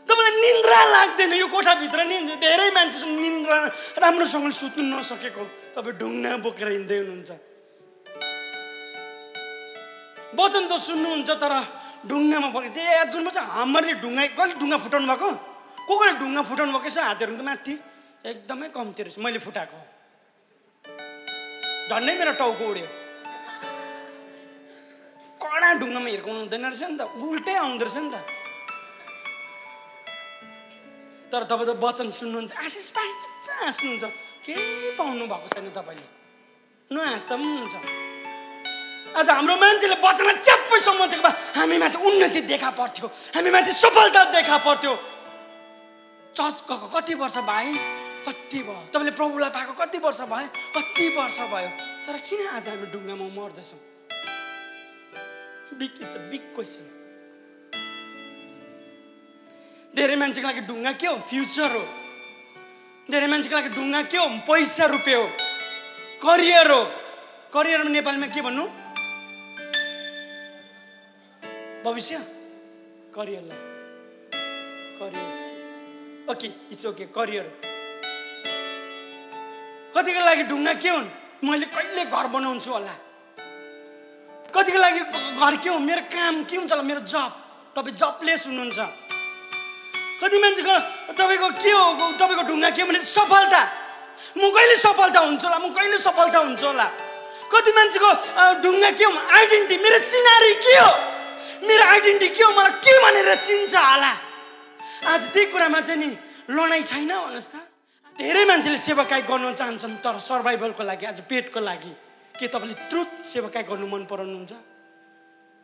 तपाईँलाई निन्द्रा लाग्दैन यो कोठाभित्र नि, धेरै मान्छेसँग निन्द्रा राम्रोसँग सुत्नु नसकेको, तपाईँ ढुङ्गा बोकेर हिँड्दै हुनुहुन्छ। वचन त सुन्नुहुन्छ तर ढुङ्गामा पऱ्यो। त्यही याद गर्नुपर्छ। हामीहरूले ढुङ्गा कहिले ढुङ्गा फुटाउनु भएको? को कोले ढुङ्गा फुटाउनु भएको? यसो हातहरू त माथि एकदमै कम्ती रहेछ। मैले फुटाएको झन्डै मेरो टाउको उड्यो। कडा ढुङ्गामा हिर्काउनु हुँदैन रहेछ नि त, उल्टै आउँदो रहेछ नि त। तर तपाईँ त वचन सुन्नुहुन्छ, आशिष पाइ हाँस्नुहुन्छ, केही पाउनु भएको छैन तपाईँले, नहाँस्दा पनि हुन्छ। आज हाम्रो मान्छेले वचनलाई च्याप्पै समातेको भए हामीमाथि उन्नति देखा पर्थ्यो, हामीमाथि सफलता देखा पर्थ्यो। चर्च गएको कति वर्ष भयो? कति भयो? तपाईँले प्रभुलाई पाएको कति वर्ष भयो? कति वर्ष भयो? तर किन आज हामी ढुङ्गामा मर्दैछौँ? It's a big question. धेरै मान्छेको लागि ढुङ्गा के हो? फ्युचर हो। धेरै मान्छेको लागि ढुङ्गा के हो? पैसा रुपियाँ हो, करियर हो। करियरमा नेपालीमा के भन्नु? भविष्य, करियरलाई career, okay it's okay, career. कतिको लागि ढुङ्गा के हुन्? मैले कहिले घर बनाउँछु होला। कतिको लागि घर के हो? मेरो काम के हुन्छ होला, मेरो जब। तपाईँ जबलेस हुनुहुन्छ। कति मान्छेको तपाईँको के हो? तपाईँको ढुङ्गा के भने सफलता। म कहिले सफलता हुन्छ होला, म कहिले सफलता हुन्छ होला। कति मान्छेको ढुङ्गा के हो? आइडेन्टिटी, मेरो चिनारी के हो, मेरो आइडेन्टिटी के हो, मलाई के भनेर चिन्छ होला। आज त्यही कुरामा चाहिँ नि लडाइँ छैन भन्नुहोस् त। धेरै मान्छेले सेवाकाई गर्न चाहन्छन् तर सर्भाइभलको लागि, आज पेटको लागि। के तपाईँले ट्रुथ सेवाकाई गर्नु मन पराउनुहुन्छ?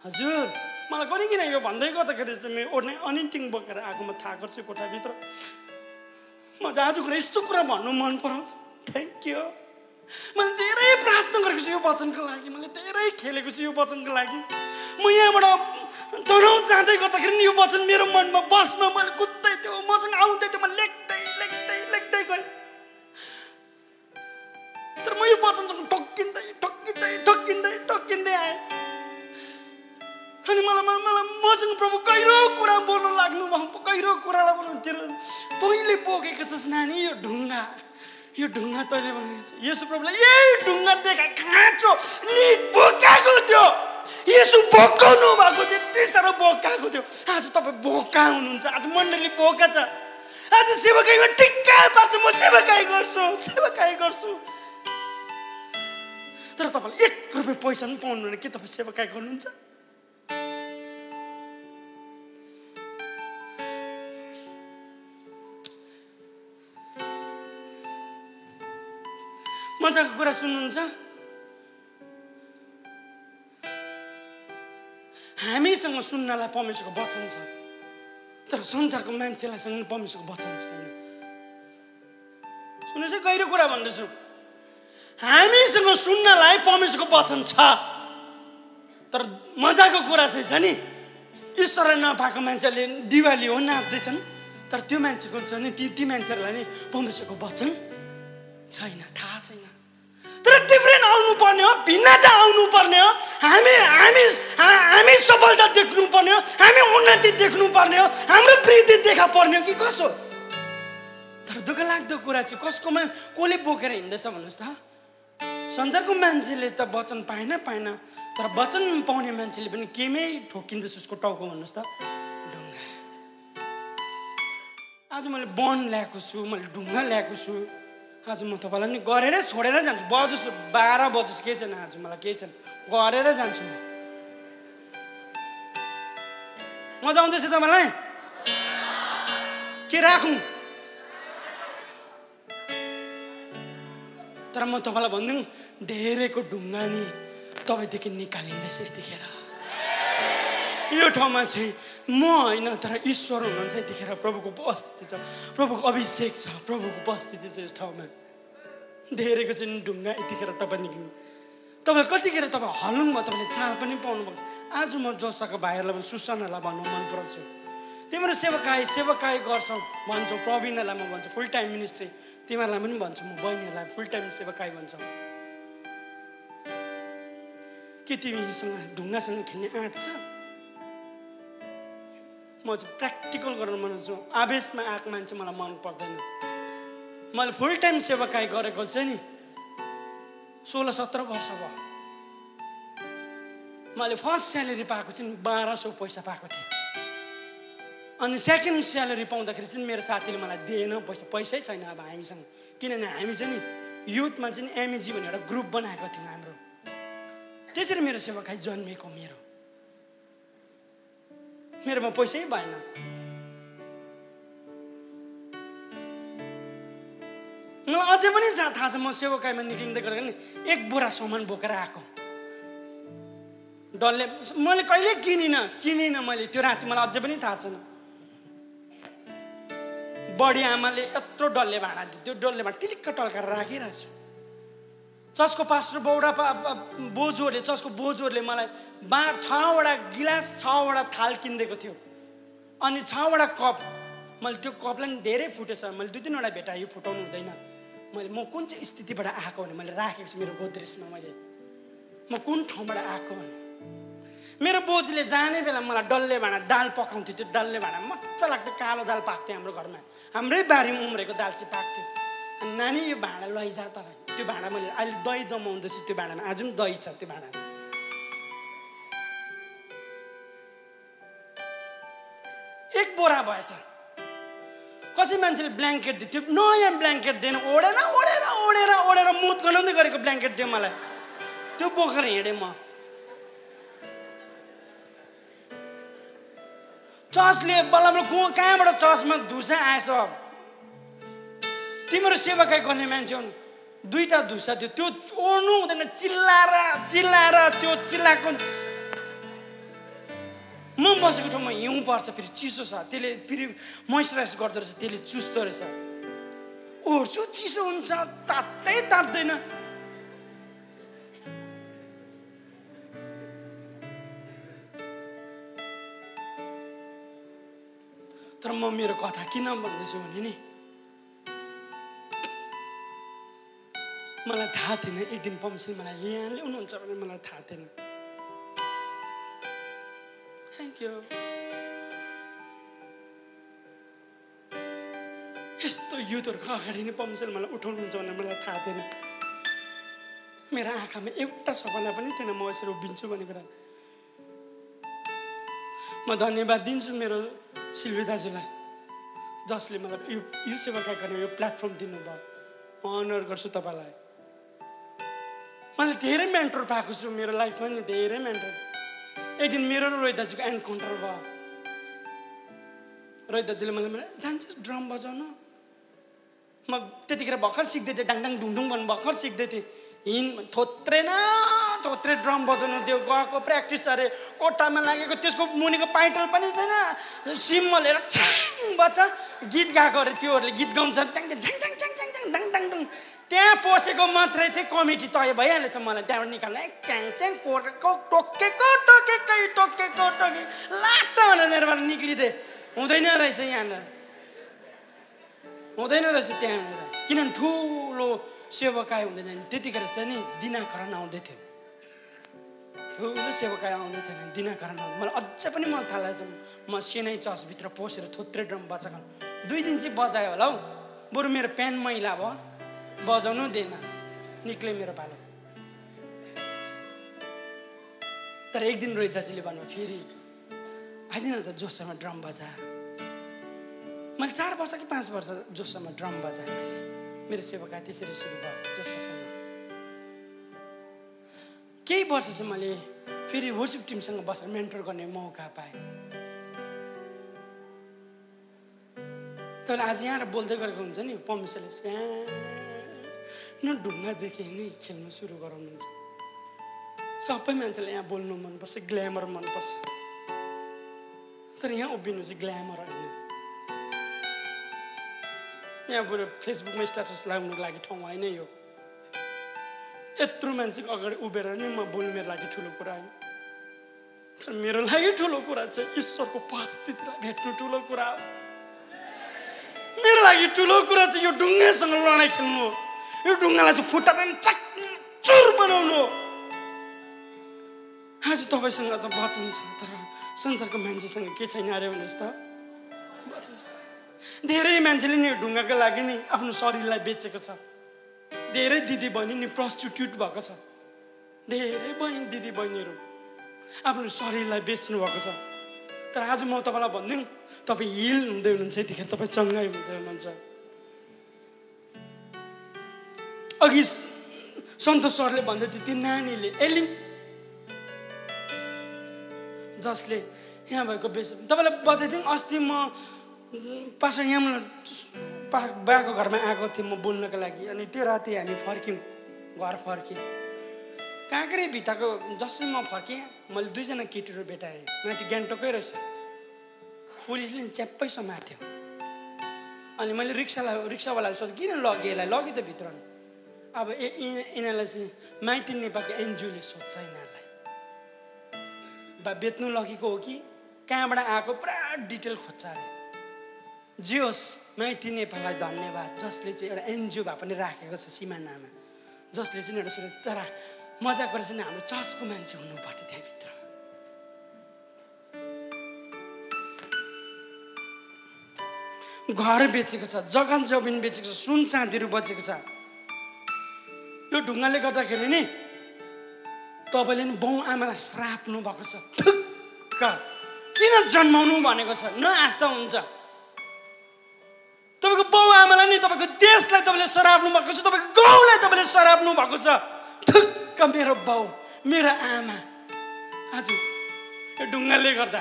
हजुर, मलाई कहिले किन यो भन्दै गर्दाखेरि चाहिँ म ओर्ने अनिटिङ बोकेर आगोमा थाहा गर्छु कोठाभित्र। म आज कुरा यस्तो कुरा भन्नु मन पराउँछ। Thank you. मैले धेरै प्रार्थना गरेको छु यो वचनको लागि, मैले धेरै खेलेको छु यो वचनको लागि। म यहाँबाट तनाउ जाँदै गर्दाखेरि यो वचन मेरो मनमा बसमा मैले कुद्दै थियो, मसँग आउँदै थियो, म लेख्दै लेख्दै लेख्दै गएँ। तर म यो वचनसँग ठोक्किँदै ठोक्किँदै ठोक्किँदै ठोक्किँदै आएँ। अनि मलाई मसँग प्रभु कहिरो कुरा बोल्नु लाग्नु भयो, कहिरो कुरालाई बोल्नु। तैँले बोकेको छस् नानी यो ढुङ्गा, यो ढुङ्गा तैँले भनेको छ। यसो प्रभुलाई यही ढुङ्गा देखा खाँचो नि बोकाएको थियो। यसो बोकाउनु भएको थियो, यति साह्रो बोकाएको थियो। आज तपाईँ बोका हुनुहुन्छ, आज मण्डली बोका छ। आज सेवाकाईमा टिक्का पार्छ, म सेवाकाई गर्छु, सेवाकाई गर्छु। तर तपाईँले 1 रुपियाँ पैसा पनि पाउनुहुन्न, के तपाईँ सेवाकाई गर्नुहुन्छ? मजाको कुरा सुन्नुहुन्छ? हामीसँग सुन्नलाई परमेश्वरको वचन छ, तर संसारको मान्छेलाई सँग परमेश्वरको वचन छैन। सुन्नुहोस्, गहिरो कुरा भन्दैछु, हामीसँग सुन्नलाई परमेश्वरको वचन छ, तर मजाको कुरा चाहिँ छ नि, ईश्वरलाई नपाएको मान्छेले दिवाली हो नाच्दैछन्, तर त्यो मान्छेको छ नि ती मान्छेहरूलाई नि परमेश्वरको वचन छैन, थाहा छैन। तर डिफ्रेन्ट आउनु पर्ने हो, भिन्नता आउनु पर्ने हो, हामी सफलता देख्नु पर्ने हो, हामी उन्नति देख्नु पर्ने हो, हाम्रो वृद्धि देखा पर्ने हो कि कसो? तर दुःख लाग्दो कुरा चाहिँ कसकोमा कसले बोकेर हिँड्दैछ भन्नुहोस् त? संसारको मान्छेले त वचन पाएन, तर वचन पाउने मान्छेले पनि केमै ठोकिँदैछ उसको टाउको भन्नुहोस् त? ढुङ्गा। आज मैले बन ल्याएको छु, मैले ढुङ्गा ल्याएको छु, आज म तपाईँलाई नि गरेर छोडेर जान्छु। बजोस् 12 बजोस् केही छैन, आज मलाई केही छैन, गरेर जान्छु म। मजा आउँदैछ तपाईँलाई? के राखौँ? तर म तपाईँलाई भनिदिउँ, धेरैको ढुङ्गा नि तपाईँदेखि निकालिँदैछ यतिखेर। यो ठाउँमा चाहिँ म होइन, तर ईश्वर हुनुहुन्छ यतिखेर। प्रभुको उपस्थिति छ, प्रभुको अभिषेक छ, प्रभुको उपस्थिति छ यस ठाउँमा। धेरैको चाहिँ ढुङ्गा यतिखेर तपाईँ निक्लिनु। तपाईँ कतिखेर तपाईँ हलुङ भयो, तपाईँले चाल पनि पाउनुभएको। आज म जोसाको भाइहरूलाई पनि, सुसनालाई भन्नु मन पराउँछु, तिमीहरू सेवाकाई गर्छौ भन्छौ, प्रवीणलाई म भन्छु फुल टाइम मिनिस्ट्री, तिमीहरूलाई पनि भन्छु म, बहिनीहरूलाई फुल टाइम सेवाकाई भन्छौ। के तिमीसँग ढुङ्गासँग खेल्ने आँट छ? म चाहिँ प्र्याक्टिकल गर्न मनाउँछु। आवेशमा आएको मान्छे मलाई मन पर्दैन। मैले फुल टाइम सेवाकाई गरेको चाहिँ नि 16-17 वर्ष भयो। मैले फर्स्ट स्यालेरी पाएको चाहिँ 1200 पैसा पाएको थिएँ। अनि सेकेन्ड स्यालेरी पाउँदाखेरि चाहिँ मेरो साथीले मलाई दिएन पैसा, पैसै छैन अब हामीसँग। किनभने हामी चाहिँ नि युथमा चाहिँ एमएजी भन्ने एउटा ग्रुप बनाएको थियौँ हाम्रो। त्यसरी मेरो सेवाकाई जन्मेको। मेरोमा पैसै भएन। मलाई अझै पनि थाहा छ, म सेवाकाईमा निक्लिँदै गरेको नि 1 बोरा सामान बोकेर आएको। डल्ले मैले कहिले किनिनँ मैले त्यो राति, मलाई अझै पनि थाहा छैन। बडी आमाले यत्रो डल्ले भाँडा दियो, त्यो डल्ले भाँडा टिलिक्क टल्काएर राखिरहेको छु। चर्चको पास्टर चर्चको बोजूहरूले मलाई 6वटा गिलास 6वटा थाल किनिदिएको थियो, अनि 6वटा कप। मैले त्यो कपलाई नि धेरै फुटेछ, मैले 2-3वटा भेटाएँ, यो फुटाउनु हुँदैन। म कुन चाहिँ स्थितिबाट आएको भने मैले राखेको छु मेरो गोद्रेजमा। म कुन ठाउँबाट आएको भने मेरो बोजूले जाने बेला मलाई डल्ले भाँडा दाल पकाउँथ्यो। त्यो डल्ले भाँडा मजा लाग्थ्यो, कालो दाल पाक्थ्यो हाम्रो घरमा, हाम्रै बारीमा उम्रेको दाल चाहिँ पाक्थ्यो। अनि नानी यो भाँडा लैजा तँलाई। त्यो भाँडा मैले अहिले दही दमाउँदैछु त्यो भाँडामा, आज पनि दही छ त्यो भाँडामा। एक बोरा भएछ। कसै मान्छेले ब्ल्याङ्केट दियो, त्यो नयाँ ब्ल्याङ्केट दिएन, ओढेर मुत गनाउँदै गरेको ब्ल्याङ्केट दियो मलाई। त्यो बोकेर हिँडेँ म। चर्चले बल्ल कहाँबाट चर्चमा धुसा आएछ? तिम्रो सेवाकाई गर्ने मान्छे हुन्, 2टा धुसा थियो, त्यो ओढ्नु हुँदैन। चिल्लाएर त्यो चिल्लाएको। म बसेको ठाउँमा हिउँ पर्छ, फेरि चिसो छ, त्यसले फेरि मोइस्चराइज गर्दो रहेछ, त्यसले चुस्दो रहेछ। ओढ्छु चिसो हुन्छ, तात्दैन। तर म मेरो कथा किन भन्दैछु भने नि, मलाई थाहा थिएन एक दिन परमेश्वरले मलाई ल्याउनुहुन्छ भने, मलाई थाहा थिएन। Thank you. यस्तो युथहरूको अगाडि नै परमेश्वरले मलाई उठाउनुहुन्छ भने मलाई थाहा थिएन। मेरो आँखामा एउटा सपना पनि थिएन म यसरी उभिन्छु भन्ने कुरा। म धन्यवाद दिन्छु मेरो सिल्वी दाजुलाई, जसले मलाई यो सेवाकाई गर्ने यो प्लेटफर्म दिनुभयो। म अनर गर्छु तपाईँलाई। मैले धेरै मेन्टर पाएको छु मेरो लाइफमा नि, धेरै मेन्टर। एक दिन मेरो र रोहित दाजुको एन्काउन्टर भयो। रोहित दाजुले मलाई जान्छस् ड्रम बजाउन? म त्यतिखेर भर्खर सिक्दै थिएँ, डाङडाङ ढुङढुङ भन्नु भर्खर सिक्दै थिएँ। थोत्रे ड्रम बजाउनु त्यो गएको प्र्याक्टिस अरे कोठामा लागेको, त्यसको मुनिको पाइटल पनि छैन, सिम लिएर छ्याङ बच्चा गीत गाएको अरे, त्योहरूले गीत गाउँछ ढ्याङ ढ्याङ ढ्याङ ढ्याङ ढ्याङ ढ्याङ ढ्याङ ढ्याङ। त्यहाँ पसेको मात्रै थिएँ, कमिटी तय भइहालेछ मलाई त्यहाँबाट निकाल्नु। एक च्याङ च्याङ कोरेको टोकेको लाग्दा भनेर मेरोबाट निक्लिदिएँ। हुँदैन रहेछ यहाँनिर, हुँदैन रहेछ त्यहाँनिर, किनभने ठुलो सेवकाई हुँदैन। त्यतिखेर चाहिँ नि दिनाकरण आउँदै थियो, ठुलो सेवकाई आउँदै थियो नि, दिनाकरण आउँदै। मलाई अझै पनि मन थाहा छ, म सेनै चर्चभित्र पसेर थोत्रे ड्रम बजाएको 2 दिन चाहिँ बजायो होला हौ, बरु मेरो प्यान्ट मैला भयो, बजाउनु दिएन, निक्ले मेरो पालो। तर एक दिन रोहित दाजुले भन्नु फेरि आइदिन त जोससँग ड्रम बजा। मैले 4 वर्ष कि 5 वर्ष जोससँग ड्रम बजाएँ मैले, मेरो सेवाकाई त्यसरी सुरु भयो जोसँग। केही वर्ष चाहिँ मैले फेरि वर्सिप टिमसँग बसेर मेन्टर गर्ने मौका पाएँ। तर आज यहाँ बोल्दै गरेको हुन्छ नि, परमेश्वरले सानो ढुङ्गादेखि नै खेल्नु सुरु गराउनुहुन्छ। सबै मान्छेलाई यहाँ बोल्नु मनपर्छ, ग्ल्यामर मनपर्छ, तर यहाँ उभिनु चाहिँ ग्ल्यामर होइन। यहाँ बरु फेसबुकमा स्ट्याटस लगाउनुको लागि ठाउँ होइन यो। यत्रो मान्छेको अगाडि उभिएर नि म बोल्नु मेरो लागि ठुलो कुरा होइन, तर मेरो लागि ठुलो कुरा चाहिँ ईश्वरको उपस्थितिलाई भेट्नु ठुलो कुरा हो। मेरो लागि ठुलो कुरा चाहिँ यो ढुङ्गासँग लडाइँ खेल्नु हो, यो ढुङ्गालाई चाहिँ फुटाएर चकचुर बनाउनु हो। आज तपाईँसँग त वचन छ, तर संसारको मान्छेसँग के छैन अरे भन्नुहोस् त, वचन छ। धेरै मान्छेले नि ढुङ्गाको लागि नि आफ्नो शरीरलाई बेचेको छ। धेरै दिदी बहिनी नि प्रस्टिट्युट भएको छ, धेरै दिदी बहिनीहरू आफ्नो शरीरलाई बेच्नु भएको छ। तर आज म तपाईँलाई भनिदिउँ, तपाईँ हिल हुँदै हुनुहुन्छ, यतिखेर तपाईँ चङ्गाइ हुँदै हुनुहुन्छ। अघि सन्तोष सरले भन्दै थियो, त्यो नानीले एलिन जसले यहाँ भएको बेच, तपाईँलाई बताइदिउँ, अस्ति म पास्टर यहाँ बाको घरमा आएको थिएँ म बोल्नको लागि। अनि त्यो राति हामी फर्क्यौँ, घर फर्क्यौँ, काँक्रे भित्ताको जसै म फर्केँ, मैले 2 जना केटीहरू भेटाएँ, माथि गान्तोककै रहेछ। पुलिसले च्याप्पै समात्यो। अनि मैले रिक्सावालाले सोधेँ, किन लग्यो यसलाई? लग्यो त भित्र। अब यिनीहरूलाई चाहिँ माइती नेपालको एनजिओले सोध्छ यिनीहरूलाई, बा बेच्नु लगेको हो कि कहाँबाट आएको, पुरा डिटेल खोज्छ अरे। जे होस्, माइती नेपाललाई धन्यवाद, जसले चाहिँ एउटा एनजिओ भए पनि राखेको छ सिमानामा, जसले चाहिँ एउटा सुरु। तर मजाक गरेर चाहिँ हाम्रो चर्चको मान्छे हुनु पर्थ्यो त्यहाँभित्र। घर बेचेको छ, जग्गा जमिन बेचेको छ, सुन चाँदीहरू बचेको छ। यो ढुङ्गाले गर्दाखेरि नि तपाईँले नि बाउ आमालाई श्राप्नु भएको छ। ठुक्क किन जन्माउनु भनेको छ, नआस्था हुन्छ। तपाईँको बाउ आमालाई नि, तपाईँको देशलाई तपाईँले सराप्नु भएको छ, तपाईँको गाउँलाई तपाईँले सराप्नु भएको छ। ठुक्क मेरो बाउ मेरो आमा आज यो ढुङ्गाले गर्दा।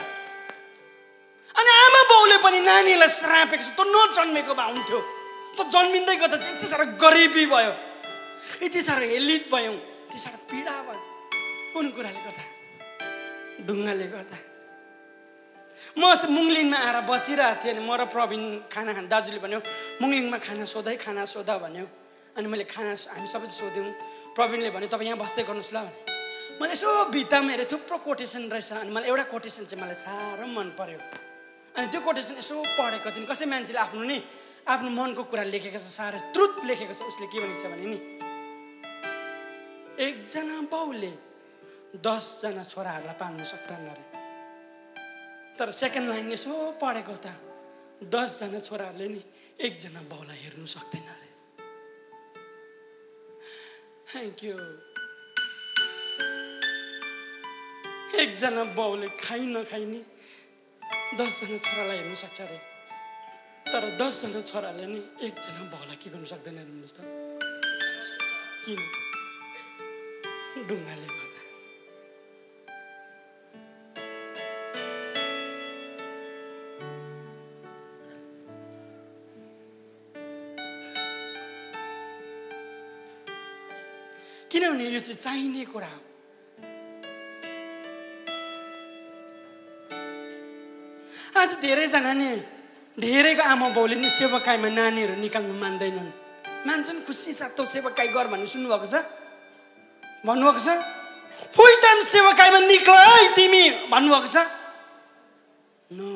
अनि आमा बाउले पनि नानीलाई श्रापेको छ, त नजन्मेको भए हुन्थ्यो। त जन्मिँदै गर्दा चाहिँ यति साह्रो गरिबी भयो, यति साह्रो हेलित भयौँ, यति साह्रो पीडा भयो। कुन कुराले गर्दा? ढुङ्गाले गर्दा। म अस्ति मुङलिङमा आएर बसिरहेको थिएँ, अनि म र प्रवीण खाना खान, दाजुले भन्यो मुङलिङमा खाना सोध भन्यो। अनि मैले हामी सबै सोध्यौँ। प्रवीणले भन्यो तपाईँ यहाँ बस्दै गर्नुहोस् ल भने। मैले यसो भित्तामा हेरेँ, थुप्रो कोटेसन रहेछ। अनि मलाई एउटा कोटेसन चाहिँ मलाई साह्रो मन पर्यो। अनि त्यो कोटेसन यसो पढेको थिएँ, कसै मान्छेले आफ्नो मनको कुरा लेखेको छ, साह्रै ट्रुथ लेखेको छ। उसले के भनेको छ भने नि, एकजना बाउले 10 जना छोराहरूलाई पाल्नु सक्दैन अरे। तर सेकेन्ड लाइन यसो पढेको त, 10 जना छोराहरूले नि 1 जना बाउलाई हेर्नु सक्दैन अरे। Thank you. 1 जना बाउले खाइ नखाइ नि 10 जना छोरालाई हेर्नु सक्छ अरे, तर 10 जना छोराले नि 1 जना बाउलाई के गर्नु सक्दैन भन्नुहोस् त? किन? ढुङ्गाले गर्दा। किनभने यो चाहिँ चाहिने कुरा हो। आज धेरैजना नि धेरैको आमा बाउले नि सेवाकाईमा नानीहरू निकाल्नु मान्दैनन्। मान्छन् खुसी साथ तँ सेवाकाई गर भन्ने सुन्नुभएको छ, भन्नुभएको छ। फुल टाइम सेवाकाईमा निक्ल है तिमी भन्नुभएको छ। नो,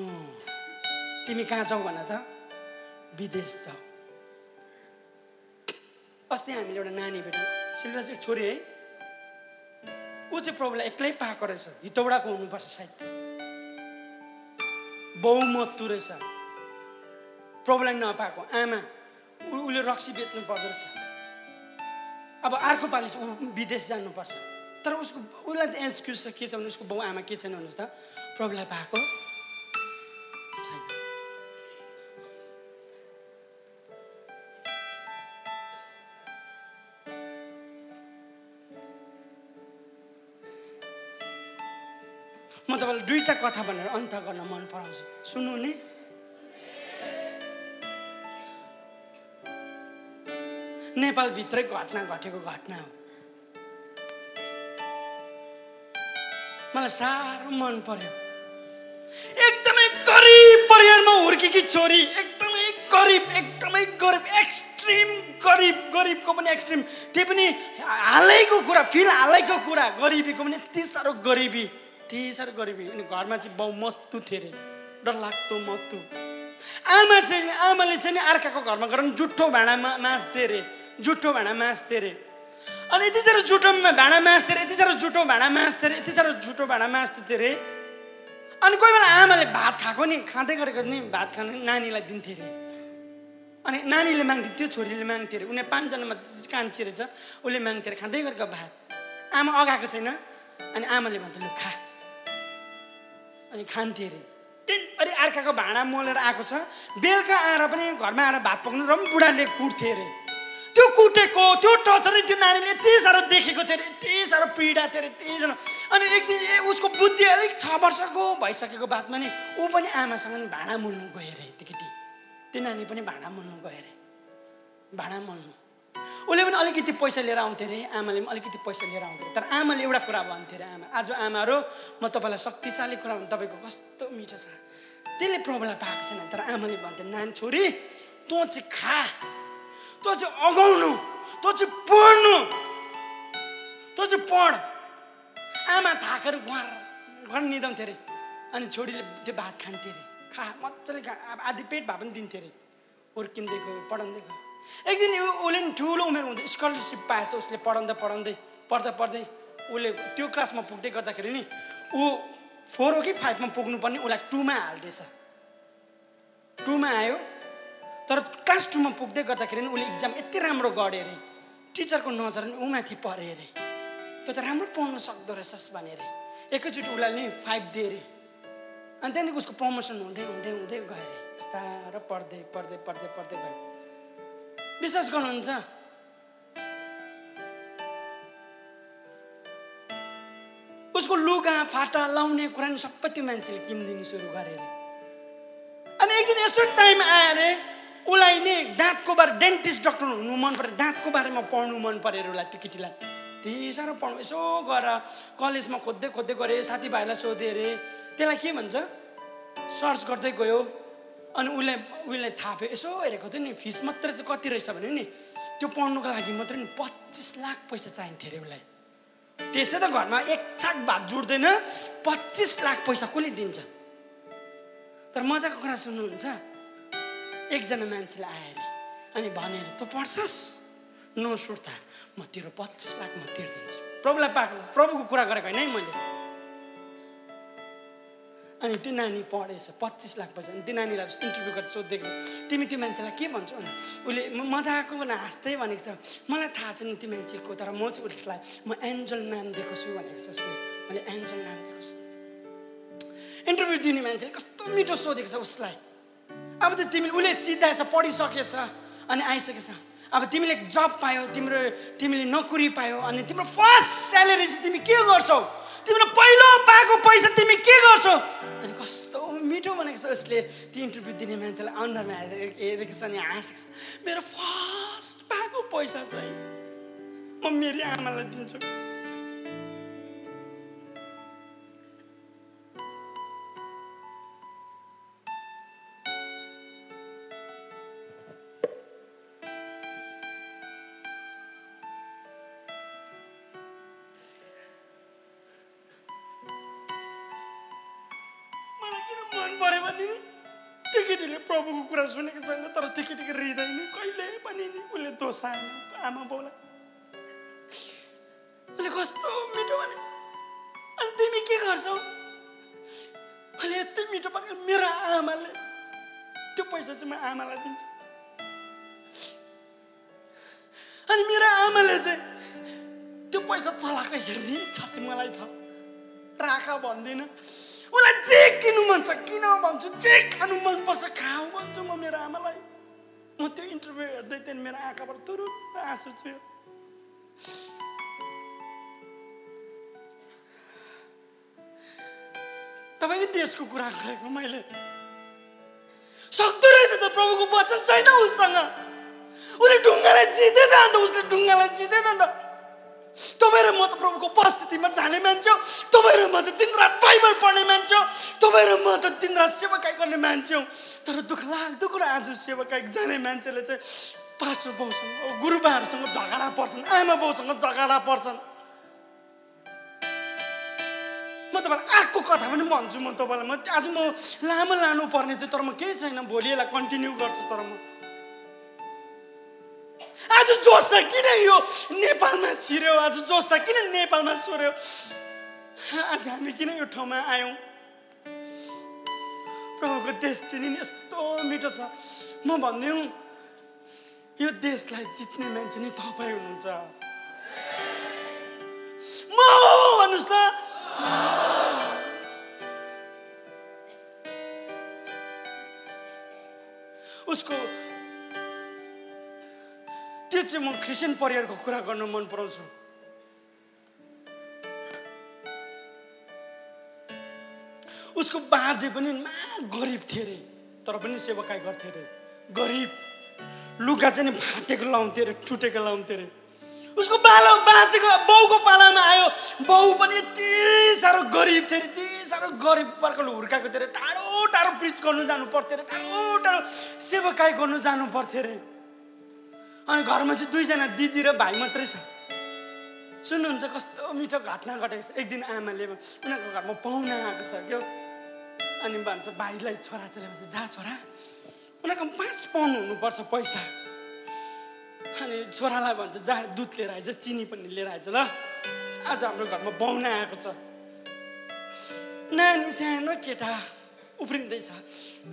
तिमी कहाँ जाऊ भन त? विदेश जाऊ। अस्ति हामीले एउटा नानी भेट्यौँ, सिल्भा चाहिँ छोरी है, ऊ चाहिँ प्रभुलाई एक्लै पाएको रहेछ। हितौडाको हुनुपर्छ सायद, बहुमतु रहेछ, प्रभुलाई नपाएको आमा। उसले रक्सी बेच्नु पर्दो रहेछ। अब अर्को पालि चाहिँ ऊ विदेश जानुपर्छ, तर उसलाई त एक्सक्युज के छ भने उसको बाउ आमा के छैन भन्नुहोस् त, प्रभुलाई पाएको छैन। म तपाईँलाई दुईटा कथा भनेर अन्त गर्न मन पराउँछु, सुन्नु नि। नेपालभित्रै घटना घटेको घटना हो। मलाई साह्रो मन पर्यो। एकदमै गरिब परिवारमा हुर्केकी छोरी, एकदमै गरिब एक्सट्रिम गरिबको पनि एक्सट्रिम। त्यही पनि हालैको कुरा, हालैको कुरा, गरिबीको पनि यति साह्रो गरिबी। अनि घरमा चाहिँ बाउ मत्तु थिए अरे, डरलाग्दो मत्तु। आमाले चाहिँ नि अर्काको घरमा गएर जुठो भाँडामा मास्थे अरे, जुठो भाँडा मास्थे अरे। अनि यति साह्रो जुठो भाँडा मास्थे अरे, अरे। अनि कोही बेला आमाले भात खाएको नि, खाँदै गरेको नि भात खाने नानीलाई दिन्थे अरे। अनि नानीले माग्थे, त्यो छोरीले माग्थे अरे। उनी 5 जनामा कान्छी रहेछ, उसले माग्थे अरे खाँदै गरेको भात। आमा अगाएको छैन, अनि आमाले भन्थे लु खा, अनि खान्थे अरे। दिनभरि अर्काको भाँडा मोलेर आएको छ, बेलुका आएर पनि घरमा आएर भात पकाउनु र पनि बुढाले कुट्थे अरे। त्यो कुटेको त्यो टर्चर त्यो नानीले यति साह्रो देखेको थियो अरे, यति साह्रो पीडा थियो अरे, यति साह्रो। अनि एक दिन उसको बुद्धि अलिक 6 वर्षको भइसकेको बादमा नि ऊ पनि आमासँग नि भाँडा मोल्नु गयो अरे। त्यो केटी, त्यो नानी पनि भाँडा मोल्नु गयो अरे, भाँडा मोल्नु। उसले पनि अलिकति पैसा लिएर आउँथे अरे, आमाले पनि अलिकति पैसा लिएर आउँथे अरे। तर आमाले एउटा कुरा भन्थे अरे, आज आमाहरू म तपाईँलाई शक्तिशाली कुरा भन्नु, तपाईँको कस्तो मिठो छ, त्यसले प्रभुलाई पाएको छैन। तर आमाले भन्थे नानी छोरी तँ चाहिँ खा, तँ चाहिँ अगाउनु, तँ चाहिँ पढ्नु, तँ चाहिँ पढ। आमा थाकेर घर निदाउँथे अरे। अनि छोरीले त्यो भात खान्थे अरे, खा मजाले खा, आधी पेट भए पनि दिन्थे अरे। हुर्किँदै गयो, पढाउँदै गयो। एक दिन उसले नि ठुलो उमेर हुँदै स्कलरसिप पाएछ। उसले पढ्दै उसले त्यो क्लासमा पुग्दै गर्दाखेरि नि ऊ 4 हो कि 5 मा पुग्नुपर्ने, उसलाई 2 मा हाल्दैछ। 2 मा आयो, तर क्लास 2 मा पुग्दै गर्दाखेरि नि उसले इक्जाम यति राम्रो गरे अरे, टिचरको नजर नि उमाथि परे अरे। त्यो त राम्रो पढ्नु सक्दो रहेछस् भने अरे। एकैचोटि उसलाई नि 5 दिए अरे। अनि त्यहाँदेखि उसको प्रमोसन हुँदै गयो अरे। बिस्तारो पढ्दै गयो। विश्वास गर्नुहुन्छ, उसको लुगा फाटा लाउने कुरा नि सबै त्यो मान्छेले किनिदिनु सुरु गरे अरे। अनि एक दिन यस्तो टाइम आयो अरे, उसलाई नि दाँतको बारे, डेन्टिस्ट डक्टर हुनु मन पऱ्यो, दाँतको बारेमा पढ्नु मन पऱ्यो अरे उसलाई। त्यो केटीलाई त्यही साह्रो पढ्नु, यसो गएर कलेजमा खोज्दै गरे, साथीभाइलाई सोधे अरे। त्यसलाई के भन्छ, सर्च गर्दै गयो। अनि उसले थाहा पायो, यसो हेरेको थियो नि फिस मात्रै चाहिँ कति रहेछ भने नि, त्यो पढ्नुको लागि मात्रै नि 25 लाख पैसा चाहिन्थ्यो अरे उसलाई। त्यसै त घरमा एक छाक भात जुट्दैन, 25 लाख पैसा कसले दिन्छ? तर मजाको कुरा सुन्नुहुन्छ, एकजना मान्छेले आयो अरे, अनि भनेर तँ पढ्छस्, नसुर्ता, म तेरो 25 लाख म तिर्दिन्छु। प्रभुलाई पाएको, प्रभुको कुरा गरेको होइन है मैले। अनि त्यो नानी पढेछ 25 लाख पैसा। अनि त्यो नानीलाई इन्टरभ्यू गरेर सोधेको, तिमी त्यो मान्छेलाई के भन्छौ भने उसले मजाको हाँस्दै भनेको छ, मलाई थाहा छैन त्यो मान्छेको, तर म चाहिँ उसलाई म एन्जल नाम दिएको छु भनेको छ उसले। मैले एन्जल नाम दिएको छु। इन्टरभ्यू दिने मान्छेले कस्तो मिठो सोधेको छ उसलाई। अब त तिमी उसले सिधाएछ, पढिसकेछ, अनि आइसकेछ। अब तिमीले जब पायो, तिमीले नोकरी पायो, अनि तिम्रो फर्स्ट स्यालेरी चाहिँ तिमी के गर्छौ, तिम्रो पहिलो पाएको पैसा तिमी के गर्छौ? अनि कस्तो मिठो भनेको छ उसले। त्यो इन्टरभ्यू दिने मान्छेलाई अनुहारमा हेरेको छ अनि हाँसेको छ। मेरो फर्स्ट पाएको पैसा चाहिँ म मेरी आमालाई दिन्छु। पऱ्यो भने नि त्यो केटीले प्रभुको कुरा सुनेको छैन, तर त्यो केटीको हृदय नि कहिले पनि नि उसले दोषाएन आमा बाउलाई। उसले कस्तो मिठो भने, अनि तिमी के गर्छौ? अहिले यति मिठो भने मेरो आमाले त्यो पैसा चाहिँ म आमालाई दिन्छु। अनि मेरो आमाले चाहिँ त्यो पैसा चलाएको हेर्ने इच्छा चाहिँ मलाई छ। राख भन्दिनँ, उसलाई जे किन्नु मन छ किन भन्छु, जे खानु मनपर्छ खाऊ भन्छु म मेरो आमालाई। म त्यो इन्टरभ्यू हेर्दै थिएँ, मेरो आँखाबाट तुरुन्त आँसु चुयो। तपाईँको देशको कुरा गरेको मैले। सक्दो रहेछ त, प्रभुको वचन छैन उसँग। उसले ढुङ्गालाई जिते त, अन्त उसले ढुङ्गालाई जिते त। अन्त तपाईँ र म त प्रभुको उपस्थितिमा जाने मान्छे हो, तपाईँ र म त दिनरात बाइबल पढ्ने मान्छे हो, तपाईँ र म त दिनरात सेवाकाई गर्ने मान्छे हो। तर दुःख लाग्दो कुरा, आज सेवाकाई जाने मान्छेले चाहिँ पास्टर बाउसँग, गुरुबाहरूसँग झगडा पर्छन्, आमा बाउसँग झगडा पर्छन्। म तपाईँलाई अर्को कथा पनि भन्छु। म तपाईँलाई आज म लामो लानु पर्ने थियो, तर म केही छैन, भोलि यसलाई कन्टिन्यू गर्छु। तर म आज जोस किन यो नेपालमा छिर्यो, आज जोस किन नेपालमा छोड्यो, आज हामी किन यो ठाउँमा आयौँ? प्रभुको डेस्टिनी यस्तो मिठो छ। म भन्दिउँ यो देशलाई जित्ने मान्छे नि तपाईँ हुनुहुन्छ। म भन्नुहोस् न। उसको त्यो चाहिँ म क्रिस्चियन परिवारको कुरा गर्न मन पराउँछु। उसको बाजे पनि गरिब थिए अरे, तर पनि सेवाकाई गर्थे अरे। गरिब लुगा चाहिँ फाटेको लाउँथे अरे, टुटेको लाउँथे अरे। उसको बाजेको बाउको पालामा आयो, बाउ पनि यति साह्रो गरिब थियो अरे, यति साह्रो गरिब प्रकारले हुर्काएको थियो अरे। टाढो टाढो प्रिच गर्नु जानु पर्थ्यो अरे, टाढो टाढो सेवाकाई गर्नु जानु पर्थ्यो अरे। अनि घरमा चाहिँ दुईजना दिदी र भाइ मात्रै छ। सुन्नुहुन्छ कस्तो मिठो घटना घटेको छ। एक दिन आमाले उनीहरूको घरमा पाहुना आएको छ क्या, अनि भन्छ भाइलाई छोराछोरीले भन्छ जा छोरा, उनीहरूको 5 पाउन्ड हुनुपर्छ पैसा। अनि छोरालाई भन्छ जा दुध लिएर आइज, चिनी पनि लिएर आइज ल, आज हाम्रो घरमा पाहुना आएको छ। नानी सानो केटा उफ्रिँदैछ,